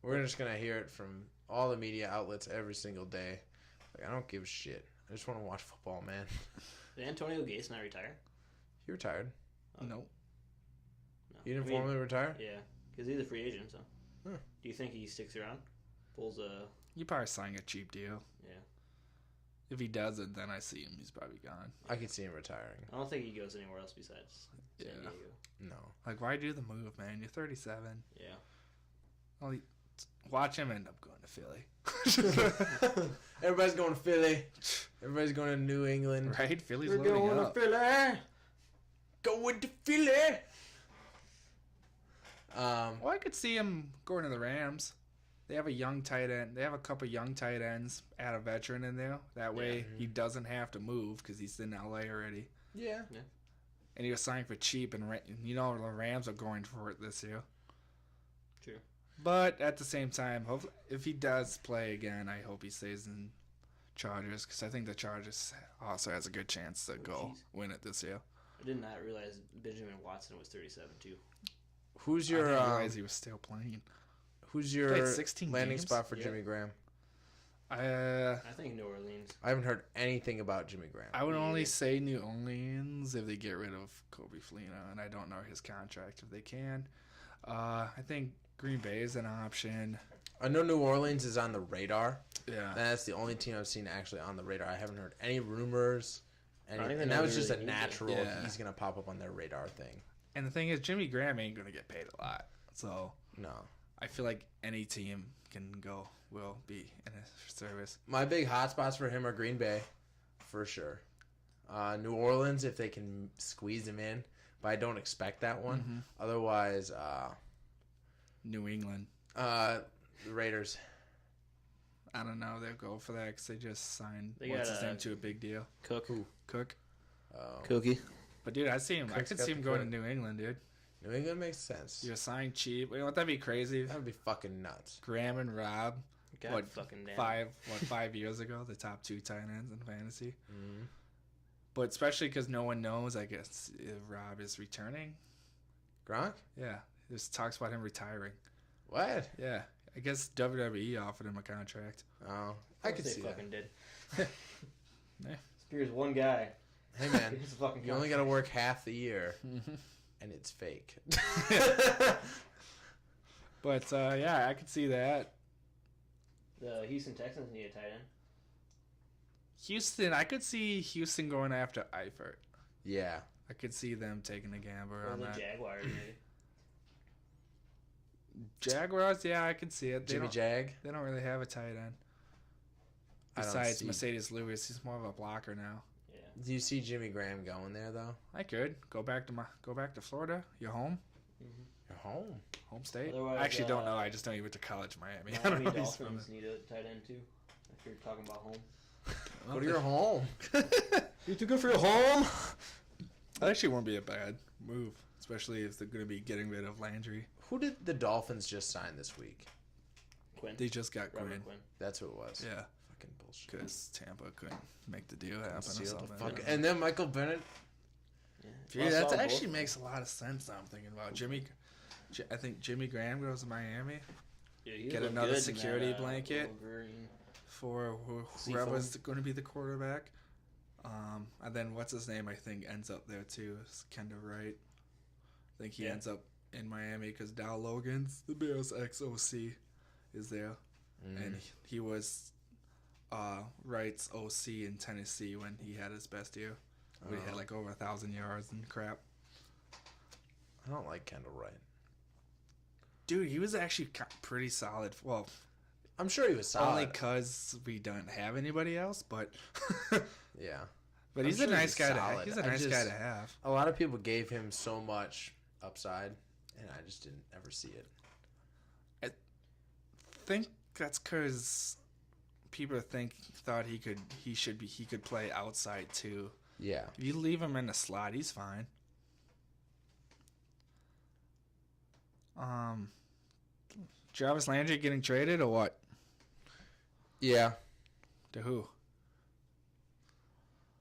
We're just gonna hear it from all the media outlets every single day. Like, I don't give a shit. I just want to watch football, man. Did Antonio Gates not retire? He retired. Okay. Nope. No. He didn't formally retire? Yeah, because he's a free agent. So, Huh. do you think he sticks around? Pulls a You probably sign a cheap deal. yeah. If he doesn't, then I see him. He's probably gone. I could see him retiring. I don't think he goes anywhere else besides San Yeah. Diego. No. Like, why do the move, man? You're 37. Yeah. Well, watch him end up going to Philly. Everybody's going to Philly. Everybody's going to New England. Right? Philly's We're loading going up. to Philly. Going to Philly. Well, I could see him going to the Rams. They have a young tight end. They have a couple young tight ends. Add a veteran in there. That way he doesn't have to move because he's in LA already. Yeah. And he was signed for cheap. And you know the Rams are going for it this year. True. But at the same time, hopefully, if he does play again, I hope he stays in Chargers because I think the Chargers also has a good chance to win it this year. I did not realize Benjamin Watson was 37 too. Who's I your didn't realize he was still playing. who's Played your 16 landing games? spot for Yeah. Jimmy Graham? I think New Orleans. I haven't heard anything about Jimmy Graham. I would Me only either. say New Orleans if they get rid of Kobe Fleener, and I don't know his contract if they can. I think Green Bay is an option. I know New Orleans is on the radar. Yeah. That's the only team I've seen actually on the radar. I haven't heard any rumors. I don't even And know that if was they just a really need to. natural. Yeah. He's gonna pop up on their radar thing. And the thing is, Jimmy Graham ain't going to get paid a lot. So No. I feel like any team will be in his service. My big hotspots for him are Green Bay, for sure. New Orleans, if they can squeeze him in, but I don't expect that one. Mm-hmm. Otherwise, New England. the Raiders. I don't know. They'll go for that because they just signed They what's got, his name to a big deal. Cook. Cook. Cookie. But dude, I see him. I Cook's could got see the him going to foot. New England, dude. New England makes sense. You're signed cheap. You know what? That'd be crazy. That would be fucking nuts. Graham and Rob. God What, fucking damn. 5 years ago, the top 2 tight ends in fantasy. Mhm. But especially because no one knows, I guess, if Rob is returning. Gronk? Yeah, there's talks about him retiring. What? Yeah, I guess WWE offered him a contract. Oh, I could They see that. fucking did. Yeah. Spears one guy. Hey man, He's a fucking you only got to work half the year, and it's fake. But yeah, I could see that. The Houston Texans need a tight end. Houston, I could see Houston going after Eifert. Yeah. I could see them taking a gamble Or on the that. Jaguars, maybe. Jaguars, yeah, I could see it. Jimmy Jag. They don't really have a tight end. I don't Besides see- Mercedes Lewis, he's more of a blocker now. Yeah. Do you see Jimmy Graham going there though? I could go back to Florida. Your home, You're home. home state. Otherwise, I actually don't know. I just know you went to college, Miami. I don't Miami know. He's from Dolphins need a tight end too. If you're talking about home. Go to your home. You're too good for your home. That actually won't be a bad move, especially if they're going to be getting rid of Landry. Who did the Dolphins just sign this week? Quinn. They just got Robert Quinn. Quinn. That's who it was. Yeah, Fucking bullshit. because Tampa couldn't make the deal happen or Seal the something. fuck- And then Michael Bennett. Yeah. Dude, Well, I that saw actually both. makes a lot of sense. Now I'm thinking about I think Jimmy Graham goes to Miami Dude, he Get looked another good in security that, blanket. little green. for whoever's going to be the quarterback. And then what's his name? I think ends up there too. It's Kendall Wright. I think he Yeah. ends up in Miami because Dow Logan's the Bears ex-OC is there, and he was Wright's OC in Tennessee when he had his best year. Where he had like over 1,000 yards and crap. I don't like Kendall Wright. Dude, he was actually pretty solid. Well, I'm sure he was solid. only because we don't have anybody else, but Yeah. but I'm he's sure a nice he's guy. solid. He's a I nice guy just- to have. A lot of people gave him so much upside, and I just didn't ever see it. Think that's because people thought he could play outside too. Yeah. If you leave him in the slot, he's fine. Jarvis Landry getting traded or what? Yeah. To who?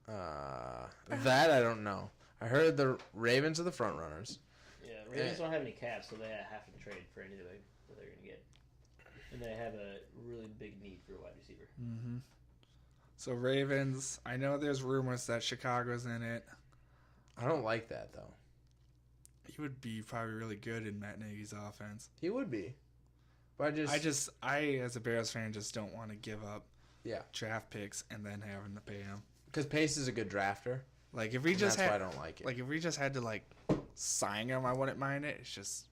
That I don't know. I heard the Ravens are the front runners. Yeah, Ravens don't have any caps, so they have to trade for anything that they're gonna get. And they have a really big need for a wide receiver. Mm-hmm. So Ravens, I know there's rumors that Chicago's in it. I don't like that though. He would be probably really good in Matt Nagy's offense. He would be, but I as a Bears fan just don't want to give up yeah, draft picks and then having to pay him. because Pace is a good drafter. Like if we And just that's had, why I don't like it. like if we just had to like sign him, I wouldn't mind it. It's just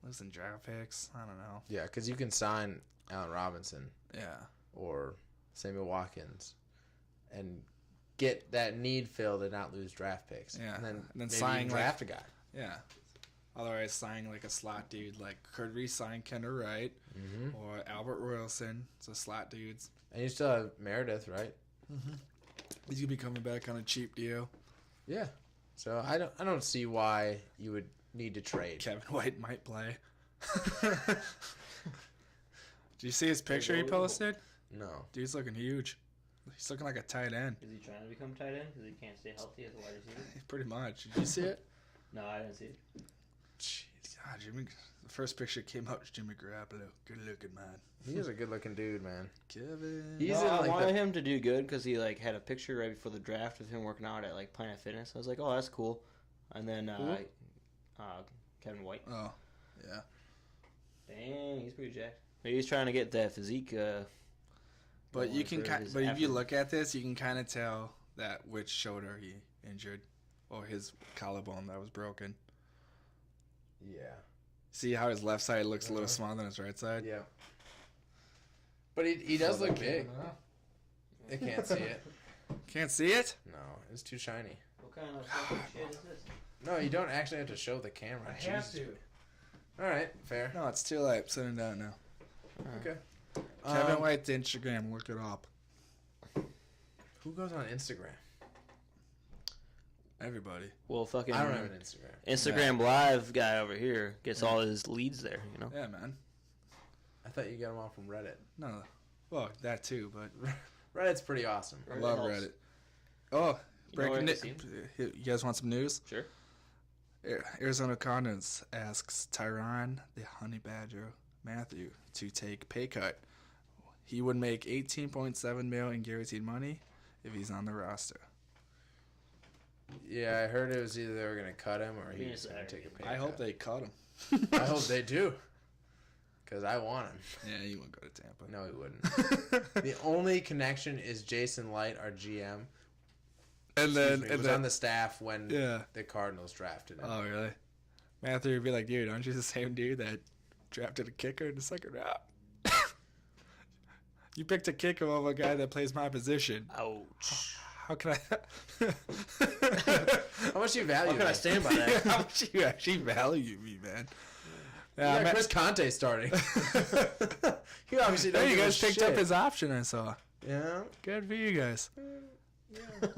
losing draft picks. I don't know. Yeah, because you can sign Allen Robinson Yeah. or Samuel Watkins and get that need filled and not lose draft picks. Yeah. and then And then maybe sign, even draft a guy. Yeah. Otherwise, signing like a slot dude, like could re-sign Kendall Wright Mm-hmm. or Albert Wilson. It's a slot dudes. And you still have Meredith, right? He's gonna be coming back on a cheap deal. Yeah. So I don't see why you would need to trade. Kevin White might play. Do you see his picture he posted? No. Dude's looking huge. He's looking like a tight end. Is he trying to become tight end because he can't stay healthy as a wide receiver? Pretty much. Did you see it? No, I didn't see it. Jeez, God, Jimmy. The first picture came out was Jimmy Garoppolo. Good looking man. He is a good looking dude, man. Kevin. He's No, in I like wanted the, him to do good because he like had a picture right before the draft of him working out at like Planet Fitness. I was like, oh, that's cool. And then Kevin White. Oh, yeah. Dang, he's pretty jacked. Maybe he's trying to get that physique. But you going can, for his but if you effort. look at this, you can kind of tell that which shoulder he injured, or his collarbone that was broken. yeah. See how his left side looks a little smaller than his right side. Yeah. But he does look big. They can't see it. Can't see it. No, it's too shiny. What kind of fucking shit is this? No, you don't actually have to show the camera. Jesus. All right, fair. No, it's too late. I'm sitting down now. Okay. Kevin White's Instagram. Look it up. Who goes on Instagram? Everybody. Well, fucking I don't have an Instagram. Instagram Live guy over here gets all his leads there, you know? Yeah, man. I thought you got them all from Reddit. No, well that too, but Reddit's pretty awesome. I Reddit love helps. Reddit. Oh, You know where breaking I can news. You guys want some news? Sure. Arizona Cardinals asks Tyrann, the Honey Badger, Matthew, to take pay cut. He would make $18.7 million in guaranteed money if he's on the roster. Yeah, I heard it was either they were going to cut him or he Being was going to take a pay I hope cut. they cut him. I hope they do. Because I want him. Yeah, he won't go to Tampa. No, he wouldn't. The only connection is Jason Light, our GM. And then, He was on the staff when yeah. the Cardinals drafted him. Oh, really? Matthew would be like, dude, aren't you the same dude that drafted a kicker in the second round? You picked a kicker over a guy that plays my position. Ouch. How can I? How much do you value How can I him? stand by that? How much you actually value me, man? You got Chris Conte starting. You obviously don't Hey, you give a guys picked shit. up his option, I saw. Yeah. Good for you guys.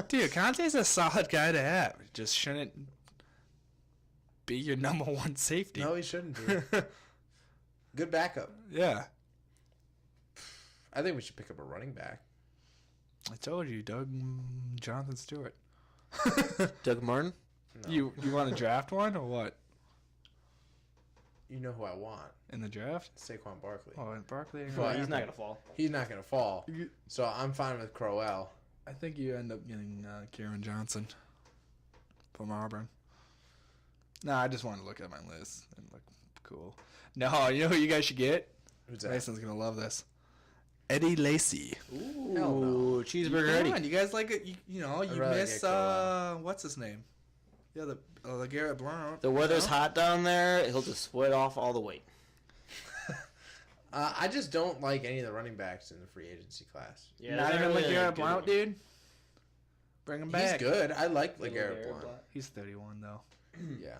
Dude, Conte's a solid guy to have. Just shouldn't be your number one safety. No, he shouldn't be. Good backup. Yeah. I think we should pick up a running back. I told you, Jonathan Stewart. Doug Martin? No. You want to draft one or what? You know who I want. In the draft? Saquon Barkley. Oh, and Barkley. But He's not going to fall. He's not going to fall. So I'm fine with Crowell. I think you end up getting Karen Johnson from Auburn. No, I just wanted to look at my list and look cool. No, you know who you guys should get? Who's that? Mason's gonna love this. Eddie Lacy. Ooh, Hell no. cheeseburger Come Eddie. on, you guys like it? You I'd rather miss get Crowell. what's his name? Yeah, the Garrett Blount. The weather's No? hot down there. He'll just sweat off all the weight. I just don't like any of the running backs in the free agency class. Yeah, Not they're even really LeGarrette good Blount, ones. dude. Bring him He's back. good. I like Little LeGarrette LeGarrette Blount. Blount. He's 31 though. Yeah.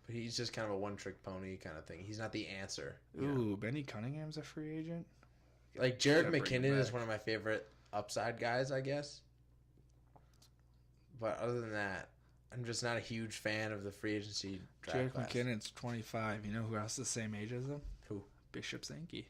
But he's just kind of a one-trick pony kind of thing. He's not the answer. Ooh, Benny Cunningham's a free agent. Like, Jared Gotta bring him McKinnon is back. one of my favorite upside guys, I guess. But other than that, I'm just not a huge fan of the free agency draft Jared class. McKinnon's 25. You know who else is the same age as him? Who? Bishop Sankey.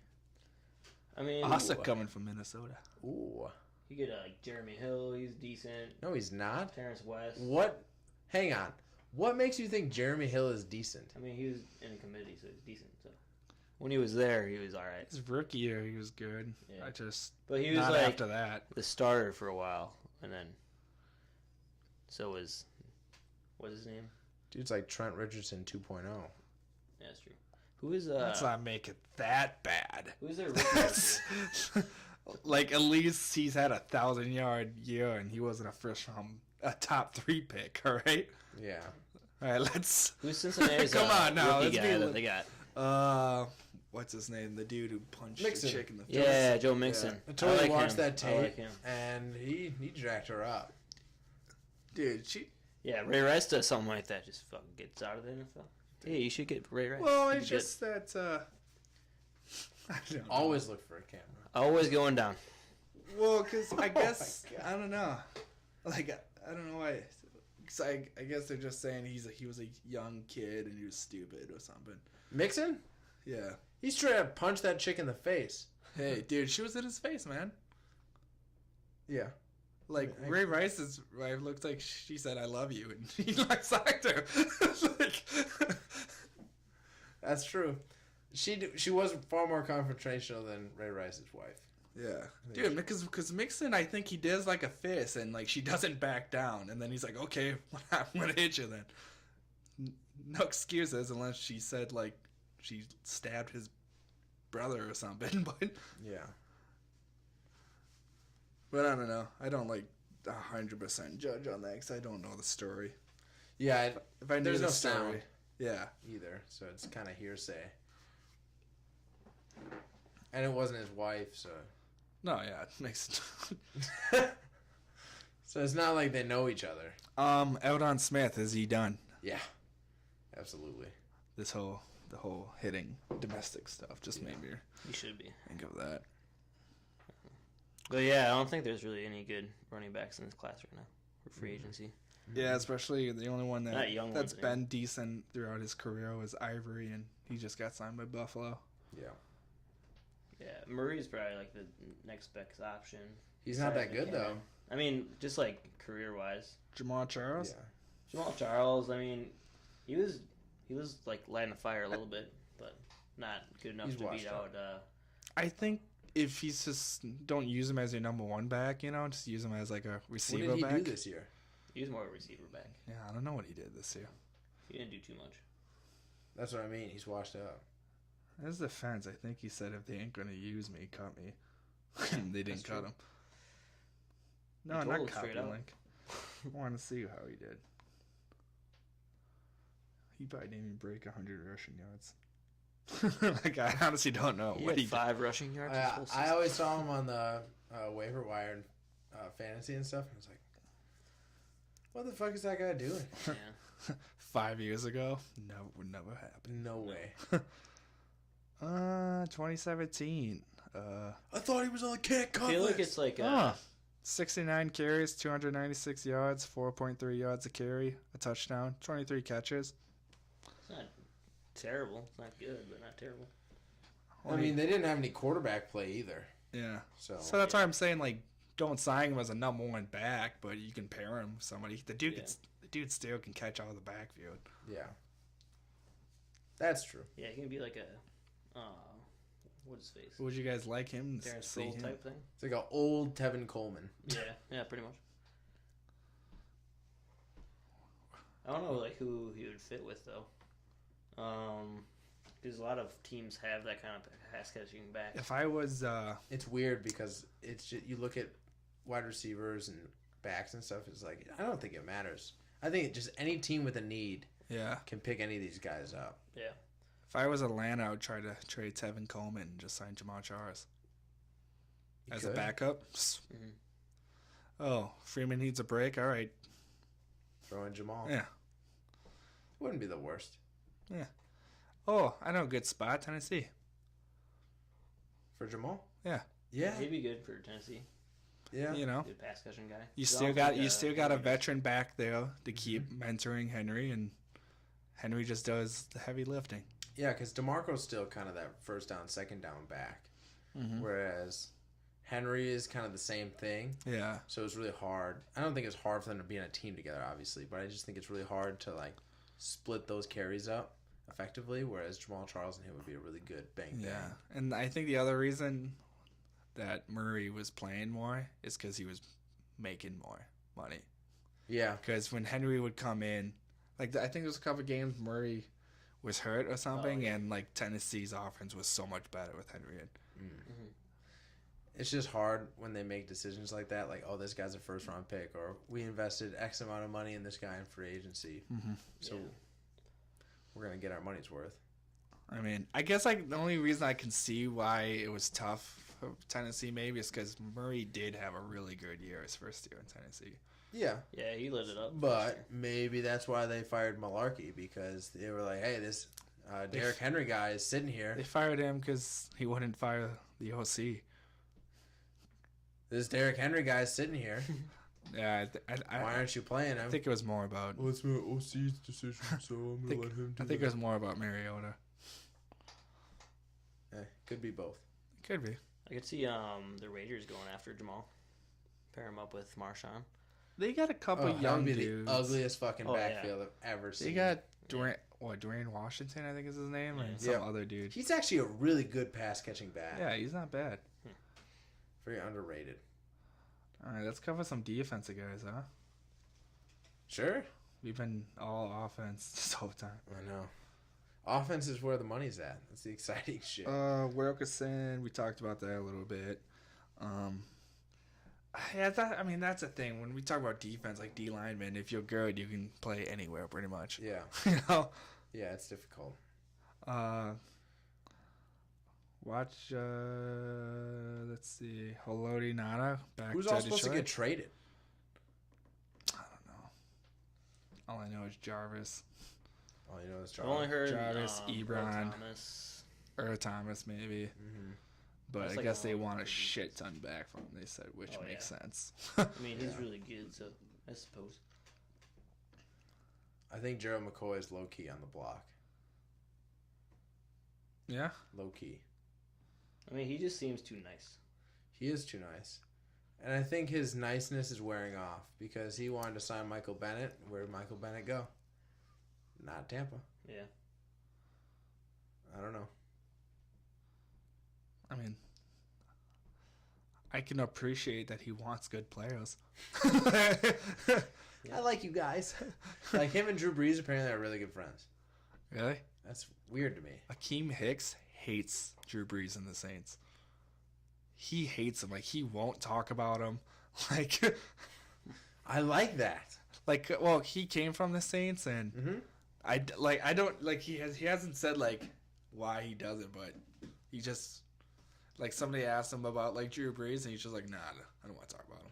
I mean, Also coming from Minnesota. Ooh. you get like Jeremy Hill. He's decent. No, he's not. Terrence West. What? Hang on. What makes you think Jeremy Hill is decent? I mean, he was in a committee, so he's decent. So when he was there, he was all right. His rookie year, he was good. Yeah. But he was not like after that. the starter for a while, and then so was what's his name? Dude's like Trent Richardson 2.0. Yeah, that's true. Who is Let's not make it that bad. who's their rookie? this year? Like, at least he's had 1,000-yard year, and he wasn't a top 3 pick. All right. Yeah. All right. Let's. Who's Cincinnati's Come on now, rookie let's guy be that they got? What's his name? The dude who punched Mixon. the chick in the face. Yeah, Joe Mixon. I totally like watched him. that I tape, like him. and he jacked her up. Dude, Yeah, Ray Rice does something like that. Just fucking gets out of the NFL. Yeah, you should get Ray Rice. Well, He'd it's be good. just that. I don't know. Always look for a camera. Always going down. Well, because I Oh guess my God. I don't know. Like I don't know why. 'Cause I guess they're just saying he was a young kid and he was stupid or something. Mixon? Yeah. He straight up punched that chick in the face. Hey, dude, she was in his face, man. Yeah. Like I- Ray Rice's wife looked like she said "I love you" and he like socked her. Like, That's true. She was far more confrontational than Ray Rice's wife. yeah, dude, because Mixon, I think he does like a fist and like she doesn't back down, and then he's like, "Okay, I'm gonna hit you then." No excuses unless she said like she stabbed his brother or something, Yeah. but I don't know. I don't like 100% judge on that because I don't know the story. Yeah, If I knew there's the no story, sound yeah. either, so it's kind of hearsay. And it wasn't his wife, so No, yeah, it makes. so it's not like they know each other. Eldon Smith, is he done? Yeah, absolutely. The whole hitting domestic stuff just made me You should be. think of that. But yeah, I don't think there's really any good running backs in this class right now for free agency. Yeah, especially the only one Not young that's ones, been decent throughout his career was Ivory, and he just got signed by Buffalo. Yeah, Yeah, Murray's probably like the next best option. he's not that Besides good though. McKinnon. I mean, just like career wise, Jamal Charles. Yeah, Jamal Charles. I mean, he was like lighting the fire a little bit, but not good enough He's to beat washed out. up. I think if he's just don't use him as your number one back, just use him as like a what receiver did he back. do this year? He was more of a receiver back. Yeah, I don't know what he did this year. He didn't do too much. That's what I mean. He's washed up. As defense, I think he said if they ain't gonna use me, cut me. And they didn't That's cut true. him. He No, told not him cut straight him. out. Like, I want to see how he did. He probably didn't even break 100 rushing yards. Like, I honestly don't know He what had he did. 5 rushing yards. this whole I season. always saw him on the waiver wire and fantasy and stuff. I was like, what the fuck is that guy doing? Yeah. 5 years ago, no, would never happen. No way. 2017. I thought he was on the cat I feel like it's like 69 carries, 296 yards, 4.3 yards a carry, a touchdown, 23 catches. it's not terrible. It's not good, but not terrible. I mean, they didn't have any quarterback play either. yeah. So, So that's why I'm saying, like, don't sign him as a number one back, but you can pair him with somebody. The dude still can catch out of the backfield. yeah. That's true. Yeah, he can be like a what's his face? Would you guys like him? to Darren see Sproles him? type thing. It's like an old Tevin Coleman. Yeah, pretty much. I don't know like who he would fit with though. Because a lot of teams have that kind of pass catching back. If I was, It's weird because it's just, you look at wide receivers and backs and stuff. It's like I don't think it matters. I think just any team with a need yeah, can pick any of these guys up. Yeah. if I was Atlanta, I would try to trade Tevin Coleman and just sign Jamal Charles You as a could. backup. Mhm. Oh, Freeman needs a break. All right, Throw in Jamal. yeah. Wouldn't be the worst. Oh, I know a good spot, Tennessee. For Jamal? Yeah. Yeah. He'd be good for Tennessee. Yeah. You know, Good pass catching guy. you He's still also got like you still got a good- veteran back there to keep mentoring Henry, and Henry just does the heavy lifting. Yeah, because DeMarco's still kind of that first down, second down back. Mm-hmm. Whereas Henry is kind of the same thing. Yeah, So it's really hard. I don't think it's hard for them to be in a team together, obviously, but I just think it's really hard to like split those carries up. effectively, whereas Jamal Charles and him would be a really good bang. Yeah, and I think the other reason that Murray was playing more is because he was making more money. Yeah. Because when Henry would come in, like I think there was a couple of games Murray was hurt or something, and like Tennessee's offense was so much better with Henry in. Mm-hmm. It's just hard when they make decisions like that, like, oh, this guy's a first round pick, or we invested X amount of money in this guy in free agency, so we're gonna get our money's worth. I mean, I guess like the only reason I can see why it was tough for Tennessee maybe is because Murray did have a really good year his first year in Tennessee. Yeah. Yeah, he lit it up. But maybe that's why they fired Malarkey, because they were like, hey, this Derrick Henry guy is sitting here. They fired him because he wouldn't fire the OC. This Derrick Henry guy is sitting here. Yeah, Why aren't you playing him? I think it was more about. Well, it's my OC's decision, so I'm going to let him do I think it was more about Mariota. Could be both. Could be. I could see the Raiders going after Jamal. Pair him up with Marshawn. They got a couple That young would be dudes. the ugliest fucking Oh, yeah. backfield I've ever seen. They got Dwayne Washington, I think is his name, and some other dude. He's actually a really good pass catching back. Yeah, he's not bad. Very underrated. All right, let's cover some defensive guys, huh? Sure. We've been all offense this whole time. I know. Offense is where the money's at. That's the exciting shit. Wilkerson, we talked about that a little bit. Yeah, that's the thing. When we talk about defense, like D linemen, if you're good, you can play anywhere pretty much. Yeah. You know? Yeah, it's difficult. Watch, let's see, Haloti Ngata back Who's to all supposed Detroit? to get traded? I don't know. All I know is Jarvis. Oh, you know, it's I've only heard Jarvis, Ebron. Thomas. Thomas, maybe. Mm-hmm. But That's I like guess they all want a of the shit ton back from him, they said, which Oh, makes yeah. sense. I mean, he's Yeah. really good, so I suppose. I think Gerald McCoy is low key on the block. Yeah? Low key. I mean, he just seems too nice. He is too nice. And I think his niceness is wearing off because he wanted to sign Michael Bennett. Where did Michael Bennett go? Not Tampa. Yeah. I don't know. I mean, I can appreciate that he wants good players. Yeah. I like you guys. Like him and Drew Brees apparently are really good friends. Really? That's weird to me. Akeem Hicks hates Drew Brees and the Saints. He hates him. Like, he won't talk about him. Like, I like that. well, he came from the Saints, and Mm-hmm. he hasn't said, like, why he does it, but he just, like, somebody asked him about, like, Drew Brees, and he's just like, nah, I don't want to talk about him.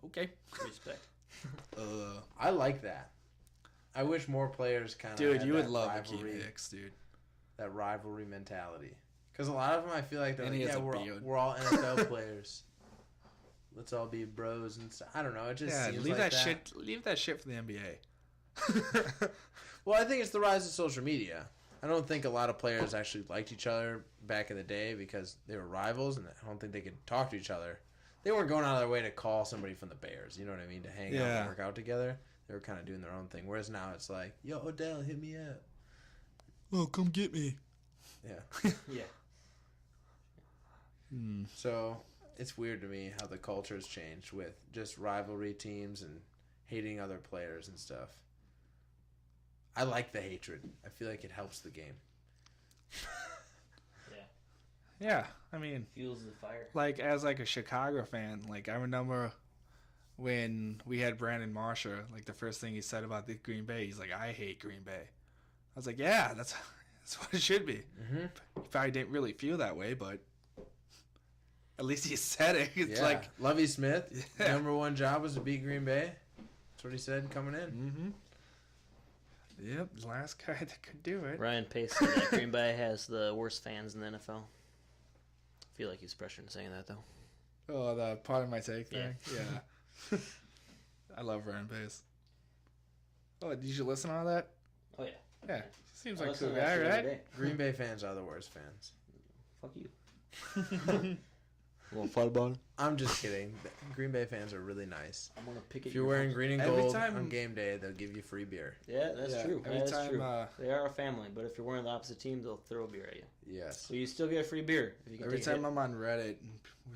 Okay. Respect. I like that. I wish more players kind of Dude, had you would that love rivalry, Akeem Hicks, dude. that rivalry mentality. Because a lot of them, I feel like they're And like, he has yeah, a we're beard. all NFL players. Let's all be bros and stuff. I don't know. It just Yeah, seems leave like that shit. Leave that shit for the NBA. Well, I think it's the rise of social media. I don't think a lot of players actually liked each other back in the day because they were rivals, and I don't think they could talk to each other. They weren't going out of their way to call somebody from the Bears, you know what I mean, to hang out Yeah. and work out together. They were kind of doing their own thing. Whereas now it's like, yo, Odell, hit me up. Oh, come get me. Yeah. Yeah. So it's weird to me how the culture has changed with just rivalry teams and hating other players and stuff. I like the hatred. I feel like it helps the game. Yeah. Yeah, I mean, Fuels the fire. like as like a Chicago fan, like I remember when we had Brandon Marshall, like the first thing he said about the Green Bay, he's like, I hate Green Bay. I was like, yeah, that's what it should be. Mm-hmm. He probably didn't really feel that way, but at least he said it. It's Yeah. like, Lovie Smith, Yeah. number one job was to beat Green Bay. That's what he said coming in. yep, the last guy that could do it. Ryan Pace said that Green Bay has the worst fans in the NFL. I feel like he's pressured in saying that, though. Oh, the part of my take Yeah. thing? Yeah. I love Ryan Pace. Oh, did you listen to all that? Oh, yeah. Yeah. Seems I like a listen cool to that guy, shit every right? day. Green Bay fans are the worst fans. Fuck you. We'll fight about it. I'm just kidding. The Green Bay fans are really nice. I'm gonna pick it. If you're wearing green and Every gold time- on game day, they'll give you free beer. Yeah, that's true. Every That's time, true. They are a family, but if you're wearing the opposite team, they'll throw a beer at you. Yes. So you still get a free beer if you can every take a time hit. I'm on Reddit,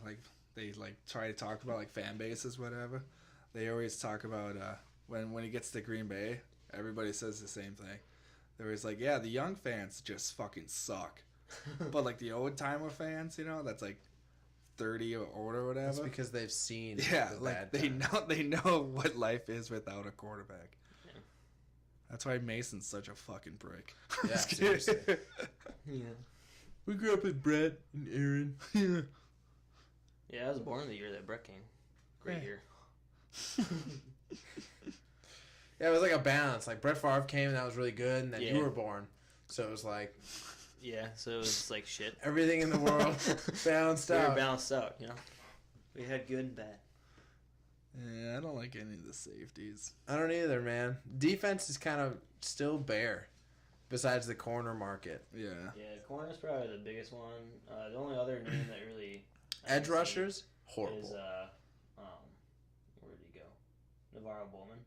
and they try to talk about fan bases, whatever. They always talk about when he gets to Green Bay, everybody says the same thing. They're always like, yeah, the young fans just fucking suck, but the old timer fans, that's 30 or older or whatever. That's because they've seen. Yeah, the bad they times. know what life is without a quarterback. Yeah. That's why Mason's such a fucking prick. Yeah, Just kidding. seriously. Yeah. We grew up with Brett and Aaron. Yeah, I was born the year that Brett came. Great Yeah. year. Yeah, it was like a balance. Like Brett Favre came and that was really good, and then Yeah. you were born, so it was like Yeah, so it was like shit. everything in the world balanced We were out. balanced out, We had good and bad. Yeah, I don't like any of the safeties. I don't either, man. Defense is kind of still bare, besides the corner market. Yeah. Yeah, corner's probably the biggest one. The only other name that really Edge rushers, horrible. is where did he go? Navarro Bowman.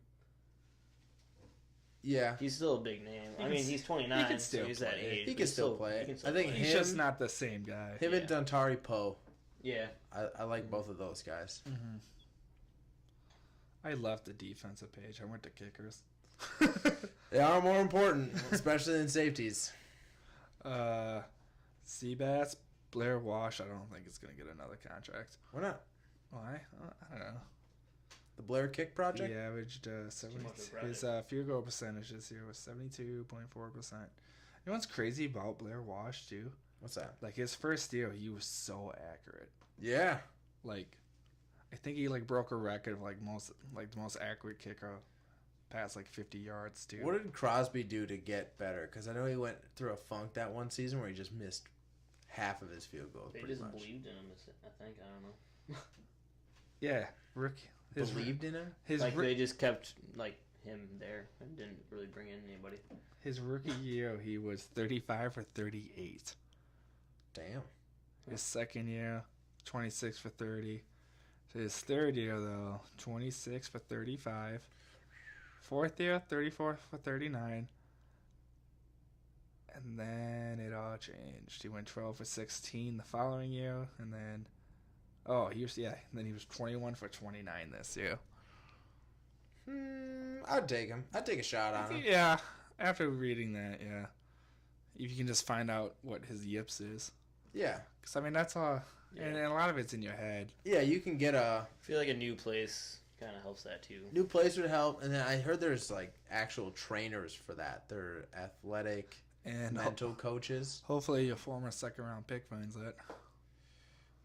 Yeah, He's still a big name. He I can mean, s- he's 29, he can so still he's that play. age. He but can still play. he can I think play. He's Him- just not the same guy. him and Dontari Poe. Yeah, I like both of those guys. Mm-hmm. I left the defensive page. I went to kickers. They are more important, especially in safeties. Seabass, Blair Walsh. I don't think it's gonna get another contract. Why not? Why? I don't know. The Blair Kick He Project? averaged his field goal percentage this year was 72.4%. You know what's crazy about Blair Walsh too? What's that? His first year, he was so accurate. Yeah. I think he broke a record of the most accurate kicker past 50 yards too. What did Crosby do to get better? Because I know he went through a funk that one season where he just missed half of his field goals. they pretty just much. believed in him. I think. I don't know. Yeah, rookie. Believed in him. They just kept him there and didn't really bring in anybody. His rookie year, he was 35 for 38. Damn. His second year, 26 for 30. His third year, though, 26 for 35. Fourth year, 34 for 39. And then it all changed. He went 12 for 16 the following year, and then then he was 21 for 29 this year. I'd take him. I'd take a shot on him. Yeah, after reading that, yeah. If you can just find out what his yips is. Yeah. Because, that's all. Yeah. And a lot of it's in your head. Yeah, you can get a I feel like a new place kind of helps that too. new place would help, and then I heard there's actual trainers for that. They're athletic, And mental coaches. hopefully your former second-round pick finds it.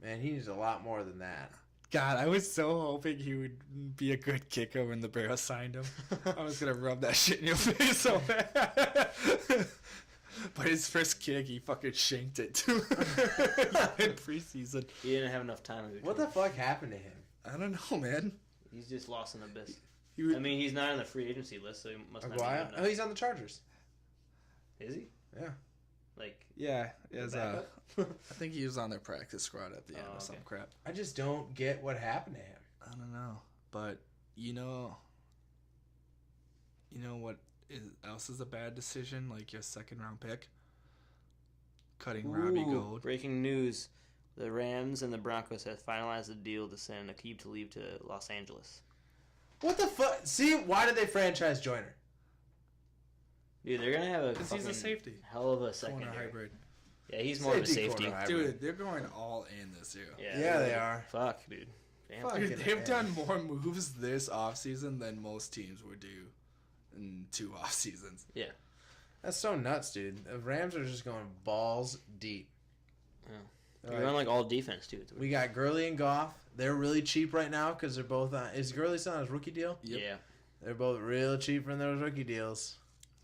Man, he needs a lot more than that. God, I was so hoping he would be a good kicker when the Bears signed him. I was going to rub that shit in your face so bad. But his first kick, he fucking shanked it too in preseason. He didn't have enough time. In between. What the fuck happened to him? I don't know, man. He's just lost in the abyss. He was, I mean, he's not on the free agency list, so he must not be Aguayo? good Oh, enough. he's on the Chargers. Is he? Yeah. yeah, as Backup? I think he was on their practice squad at the end Oh, or some okay. crap. I just don't get what happened to him. I don't know, but you know what else is a bad decision? Your second round pick, cutting Robbie Ooh, Gold. Breaking news: the Rams and the Broncos have finalized a deal to send Aqib Talib to Los Angeles. What the fuck? See, why did they franchise Joyner? Dude, they're gonna have a Because he's a fucking safety. hell of a Corner secondary. hybrid. Yeah, he's more of a Safety safety. corner hybrid. Dude, they're going all in this year. Yeah, they are. Fuck, dude. Damn. Fuck. Dude, Fucking they've A. done more moves this offseason than most teams would do in 2 off seasons. Yeah. That's so nuts, dude. The Rams are just going balls deep. Yeah. They're They're on like, all defense too. It's we weird. got Gurley and Goff. They're really cheap right now because they're both on. Is Gurley still on his rookie deal? Yep. Yeah. They're both real cheap from those rookie deals.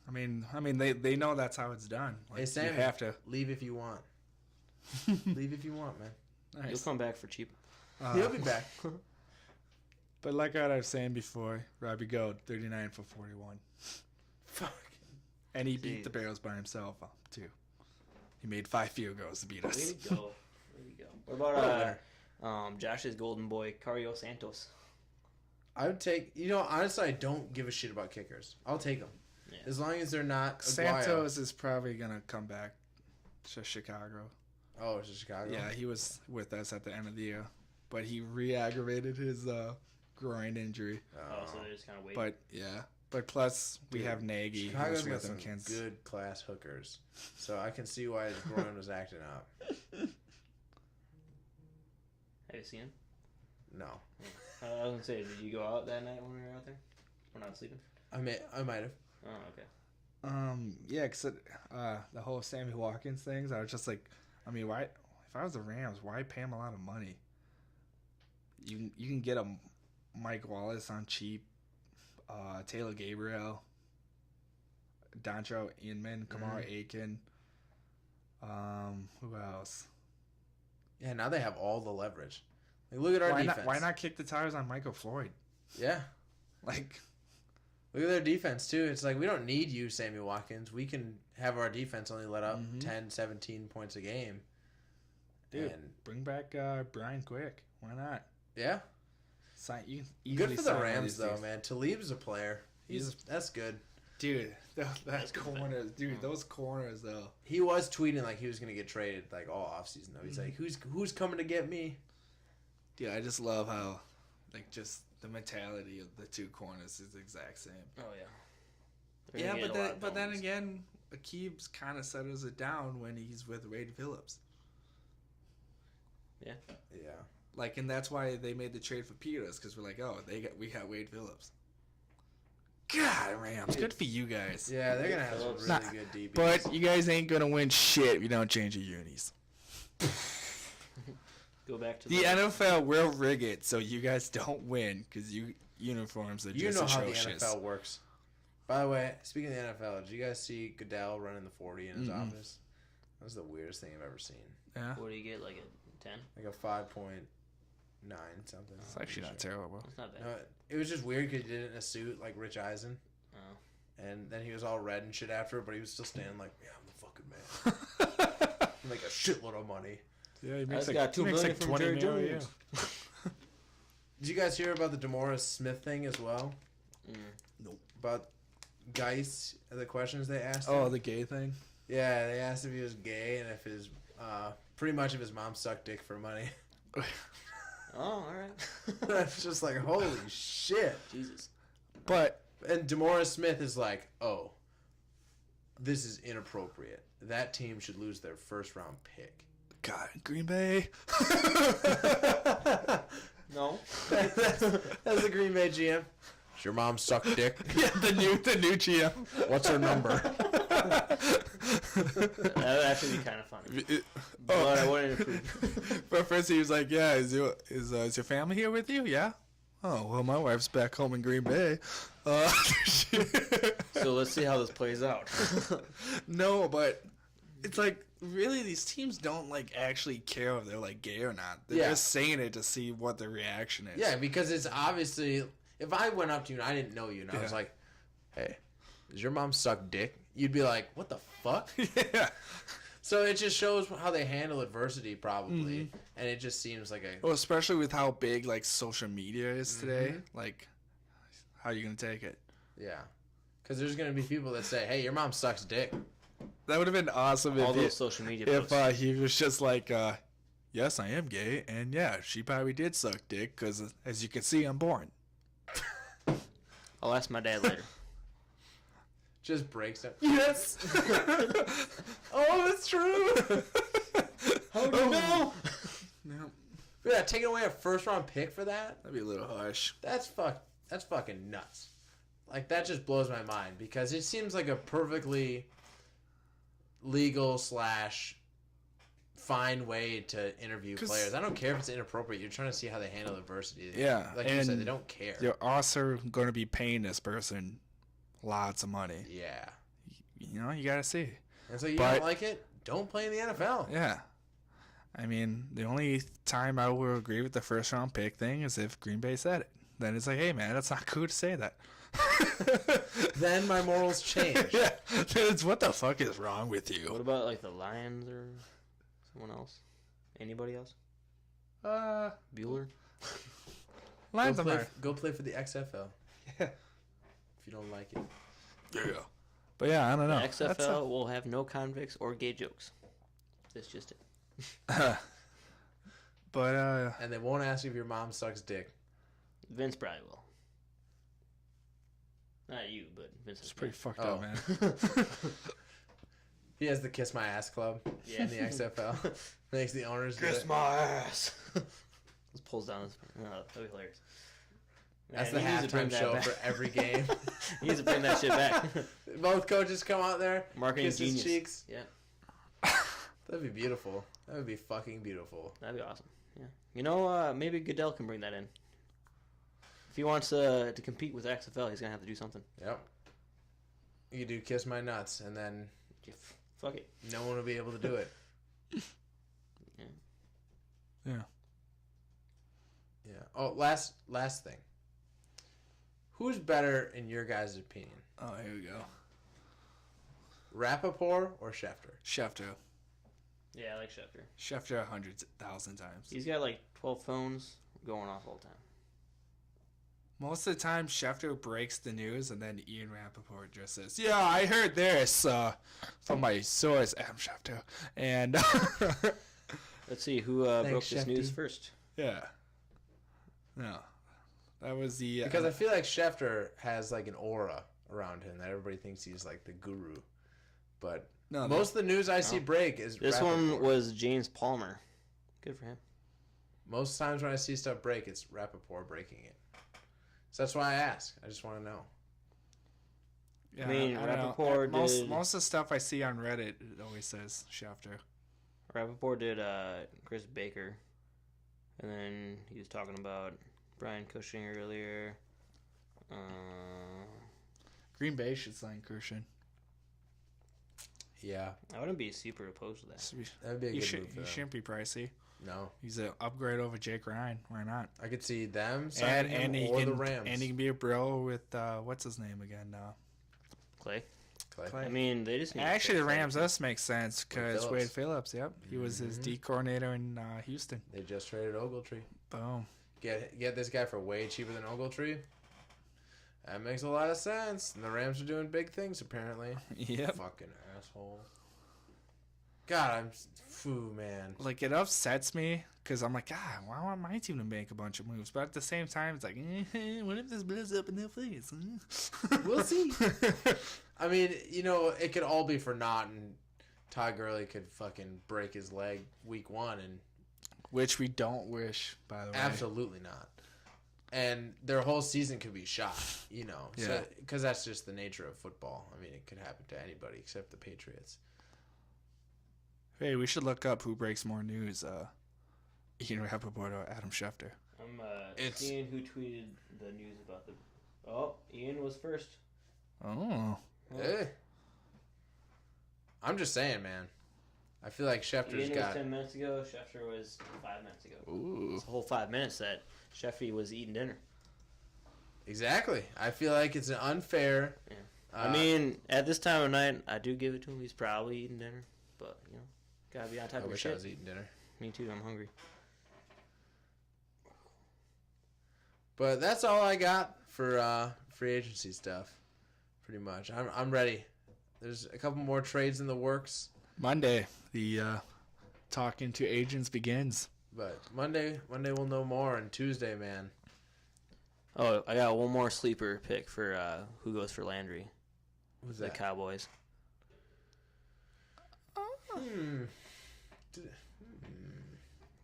I mean, they know that's how it's done. Hey, You Sam, have to. leave if you want. Leave if you want, man. You'll Nice. come back for cheap. He'll be back. But like I was saying before, Robbie Gold, 39 for 41. Fuck. And he beat the Jeez. Bears by himself, too. He made 5 field goals to beat Way us. to go. Way to go. What about What a winner. Josh's golden boy, Cario Santos. I would take. Honestly, I don't give a shit about kickers. I'll take them Yeah. as long as they're not Aguayo. Santos is probably gonna come back to Chicago. Oh, it's Chicago. Yeah, he was with us at the end of the year, but he re-aggravated his groin injury. Oh, so they're just kind of waiting. But yeah, but plus we Dude, have Nagy. Chicago's who's got with some him, Kansas. good class hookers, so I can see why his groin was acting up. Have you seen him? No, I was gonna say, did you go out that night when we were out there? We're not sleeping. I might have. Oh, okay. Yeah, because the whole Sammy Watkins things, I was just like, I mean, why? If I was the Rams, why pay him a lot of money? You can get a Mike Wallace on cheap, Taylor Gabriel, Dontrell Inman, Kamara Aiken. Who else? Yeah, now they have all the leverage. Like, look at our defense. Why not kick the tires on Michael Floyd? Yeah. Like, Look at their defense, too. It's like, we don't need you, Sammy Watkins. We can have our defense only let up 10, 17 points a game. dude, And, bring back Brian Quick. Why not? yeah. You can Good easily for the sign one of Rams, these though, dudes. man. Talib's a player. That's good. Dude, that That's good corners, dude, those corners though. He was tweeting like he was going to get traded like all offseason, though. He's like, who's coming to get me? Dude, I just love how, like, just the mentality of the two corners is the exact same. Oh yeah. They're gonna Yeah, get a lot of but then bones. again, Akib's kind of settles it down when he's with Wade Phillips. Yeah. Yeah. Like, and that's why they made the trade for Peters, because we're like, oh, we got Wade Phillips. God, Rams, good for you guys. Yeah, they're going to have some really Nah, good DBs. But you guys ain't gonna win shit if you don't change your unis. Go back to The NFL will rig it so you guys don't win because uniforms are you just know how atrocious. the NFL works. By the way, speaking of the NFL, did you guys see Goodell running the 40 in his office? That was the weirdest thing I've ever seen. Yeah, What do you get? Like a 10? Like a 5.9 something. it's actually not terrible. That's not bad. No, it was just weird because he did it in a suit like Rich Eisen. Oh. And then he was all red and shit after it, but he was still standing like, yeah, I'm the fucking man. Like a shitload of money. Yeah, he I makes just got $2 million from Jerry mil a year. Jones. Did you guys hear about the DeMaurice Smith thing as well? Nope. About Geis, the questions they asked Oh, him? the gay thing. Yeah, they asked if he was gay and if his, pretty much if his mom sucked dick for money. Oh, all right. That's just like, holy shit. Jesus. But And DeMaurice Smith is like, oh, this is inappropriate. That team should lose their first round pick. God, Green Bay. No. that's the Green Bay GM. Does your mom suck dick? Yeah, the new GM. What's her number? That would actually be kind of funny. But I wouldn't approve. But first he was like, "Yeah, is your family here with you? Yeah. Oh well, my wife's back home in Green Bay. So let's see how this plays out. No, but it's like really these teams don't like actually care if they're like gay or not. They're Yeah. just saying it to see what the reaction is. Yeah, because it's obviously, if I went up to you and I didn't know you and I was Yeah. like, hey, does your mom suck dick? You'd be like, what the fuck? Yeah. So it just shows how they handle adversity, probably, and it just seems like a Well, especially with how big like social media is today. Like, how are you gonna take it? yeah. Because there's gonna be people that say, "Hey, your mom sucks dick." That would have been awesome All if those social media if posts. he was just like, yes, I am gay, and yeah, she probably did suck dick because, as you can see, I'm born. I'll ask my dad later. Just breaks it. Yes. Oh, that's true. Oh, no. No, Yeah, taking away a first round pick for that? that'd be a little harsh. That's fucking nuts. Like, that just blows my mind because it seems like a perfectly legal / fine way to interview 'Cause- players. I don't care if it's inappropriate. You're trying to see how they handle adversity. Yeah, Like you and said, they don't care. You're also going to be paying this person lots of money. Yeah. You know, you got to see. And so you But- don't like it? Don't play in the NFL. Yeah. I mean, the only time I will agree with the first round pick thing is if Green Bay said it. Then it's like, hey, man, that's not cool to say that. Then my morals change. Yeah. Then it's what the fuck is wrong with What you? about like the Lions or someone else? Anybody else? Bueller. Lions are Go play for the XFL Yeah. if you don't like it. Yeah. But yeah, I don't know. The XFL will have no convicts or gay jokes. That's just it. But And they won't ask you if your mom sucks dick. Vince probably will. Not you, but Vince. it's pretty fucked Oh. up, man. He has the Kiss My Ass Club Yeah. in the XFL. Makes the owners do it. my ass. Just pulls down his. That'd be hilarious. That's Man, the he needs to bring halftime that show back. for every game. He needs to bring that shit back. Both coaches come out there, Marketing kiss his genius. cheeks. Yeah, That'd be beautiful. That would be fucking beautiful. that'd be awesome. Yeah, you know, maybe Goodell can bring that in. If he wants to compete with XFL, he's gonna have to do something. Yep. You do Kiss My Nuts, and then Fuck it. no one will be able to do it. Yeah. Yeah. Oh, last thing. Who's better in your guys' opinion? Oh, here we go. Rappaport or Schefter? Schefter. Yeah, I like Schefter. Schefter 100,000 times. He's got like 12 phones going off all the time. Most of the time, Schefter breaks the news, and then Ian Rappaport just says, "Yeah, I heard this from my source, Adam Schefter." And Let's see who broke this Shefty. news first. yeah, no, that was the Because I feel like Schefter has like an aura around him that everybody thinks he's like the guru. But no, most of the news I see break is This Rappaport. one was James Palmer. Good for him. Most times when I see stuff break, it's Rappaport breaking it. So that's why I ask. I just want to know. Yeah, I mean, don't know. Rappaport did- most of the stuff I see on Reddit it always says Schefter. Rappaport did Chris Baker. And then he was talking about Brian Cushing earlier. Green Bay should sign Christian. Yeah, I wouldn't be super opposed to that. that would be a He good should. move for He them. shouldn't be pricey. No, He's an upgrade over Jake Ryan. Why not? I could see them signing And him he or can the Rams. and he can be a bro with what's his name again? Clay. Clay. Clay. I mean, they just need to Actually, the fix that. Rams does make sense because Phillips. Wade Phillips. Yep, he was his D coordinator in Houston. They just traded Ogletree. Boom. Get this guy for way cheaper than Ogletree. That makes a lot of sense. And the Rams are doing big things apparently. Yep. Fucking asshole. God, man. Like it upsets me because I'm like, God, why want my team to make a bunch of moves? But at the same time, it's like, what if this blows up in their face? We'll see. I mean, it could all be for naught, and Todd Gurley could fucking break his leg week 1, and Which we don't wish, by the way. absolutely not. And their whole season could be shot, Yeah. because that's just the nature of football. I mean, it could happen to anybody except the Patriots. Hey, we should look up who breaks more news, Ian Rappaport or Adam Schefter. I'm It's- seeing who tweeted the news about the. Oh, Ian was first. Oh. Eh. I'm just saying, man. I feel like Schefter's Ian was got 10 minutes ago. Schefter was 5 minutes ago. Ooh. It's a whole 5 minutes that Sheffy was eating dinner. exactly. I feel like it's an unfair. Yeah. I mean, at this time of night, I do give it to him. He's probably eating dinner, but gotta be on top I of your wish shit. I was eating dinner. Me too. I'm hungry. But that's all I got for free agency stuff. Pretty much. I'm ready. There's a couple more trades in the works, Monday, the talking to agents begins. but Monday we'll know more, and Tuesday, man. Oh, I got one more sleeper pick for who goes for Landry. Who's The that? Cowboys. Hmm. 'Cause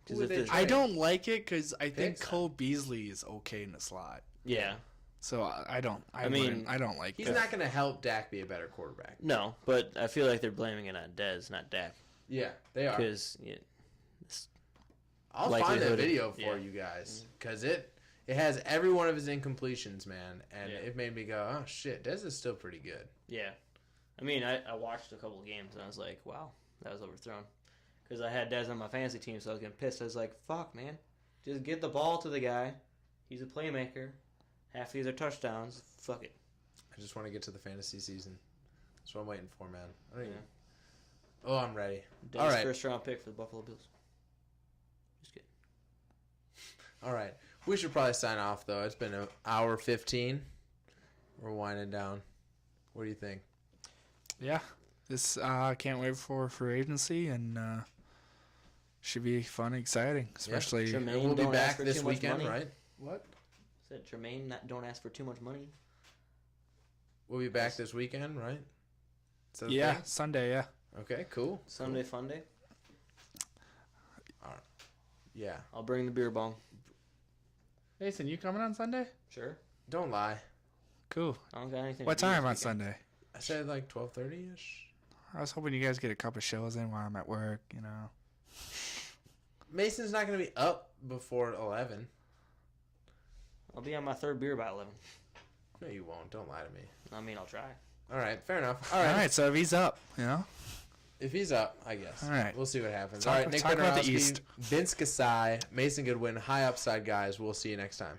Who if would they the- trade? I don't like it because I think Picks? Cole Beasley is okay in the slot. Yeah. So I don't. I mean, mean, I don't like He's that. not going to help Dak be a better quarterback. No, but I feel like they're blaming it on Dez, not Dak. Yeah, they are. Because I'll find that likelihood of- video for yeah. you guys because it has every one of his incompletions, man, and Yeah. it made me go, oh shit, Dez is still pretty good. yeah. I mean, I watched a couple of games and I was like, wow, that was overthrown. Because I had Dez on my fantasy team, so I was getting pissed. I was like, fuck, man. Just get the ball to the guy. He's a playmaker. Half of these are touchdowns. Fuck it. I just want to get to the fantasy season. That's what I'm waiting for, man. I don't Yeah. even... Oh, I'm ready. Dez All right. first round pick for the Buffalo Bills. Just kidding. All right. We should probably sign off, though. It's been an hour 15. We're winding down. What do you think? Yeah. This can't wait for free agency, and should be fun and exciting, especially. Tremaine, And we'll be don't back ask for this too much weekend, money. right? What? Said Jermaine, don't ask for too much money. We'll be back this weekend, right? Is that a Yeah, thing? Sunday. Yeah. Okay, cool. Sunday fun day. Yeah. I'll bring the beer bong. Mason, you coming on Sunday? Sure. Don't lie. Cool. I don't got anything. What to do time this on weekend. Sunday? I said like 12:30ish. I was hoping you guys get a couple shows in while I'm at work. Mason's not going to be up before 11. I'll be on my third beer by 11. No, you won't. Don't lie to me. I mean, I'll try. All right, fair enough. All right. So if he's up, If he's up, I guess. All right. We'll see what happens. Talk- All right, Nick talk about the Bednarowski, East. Vince Kasai, Mason Goodwin, high upside guys. We'll see you next time.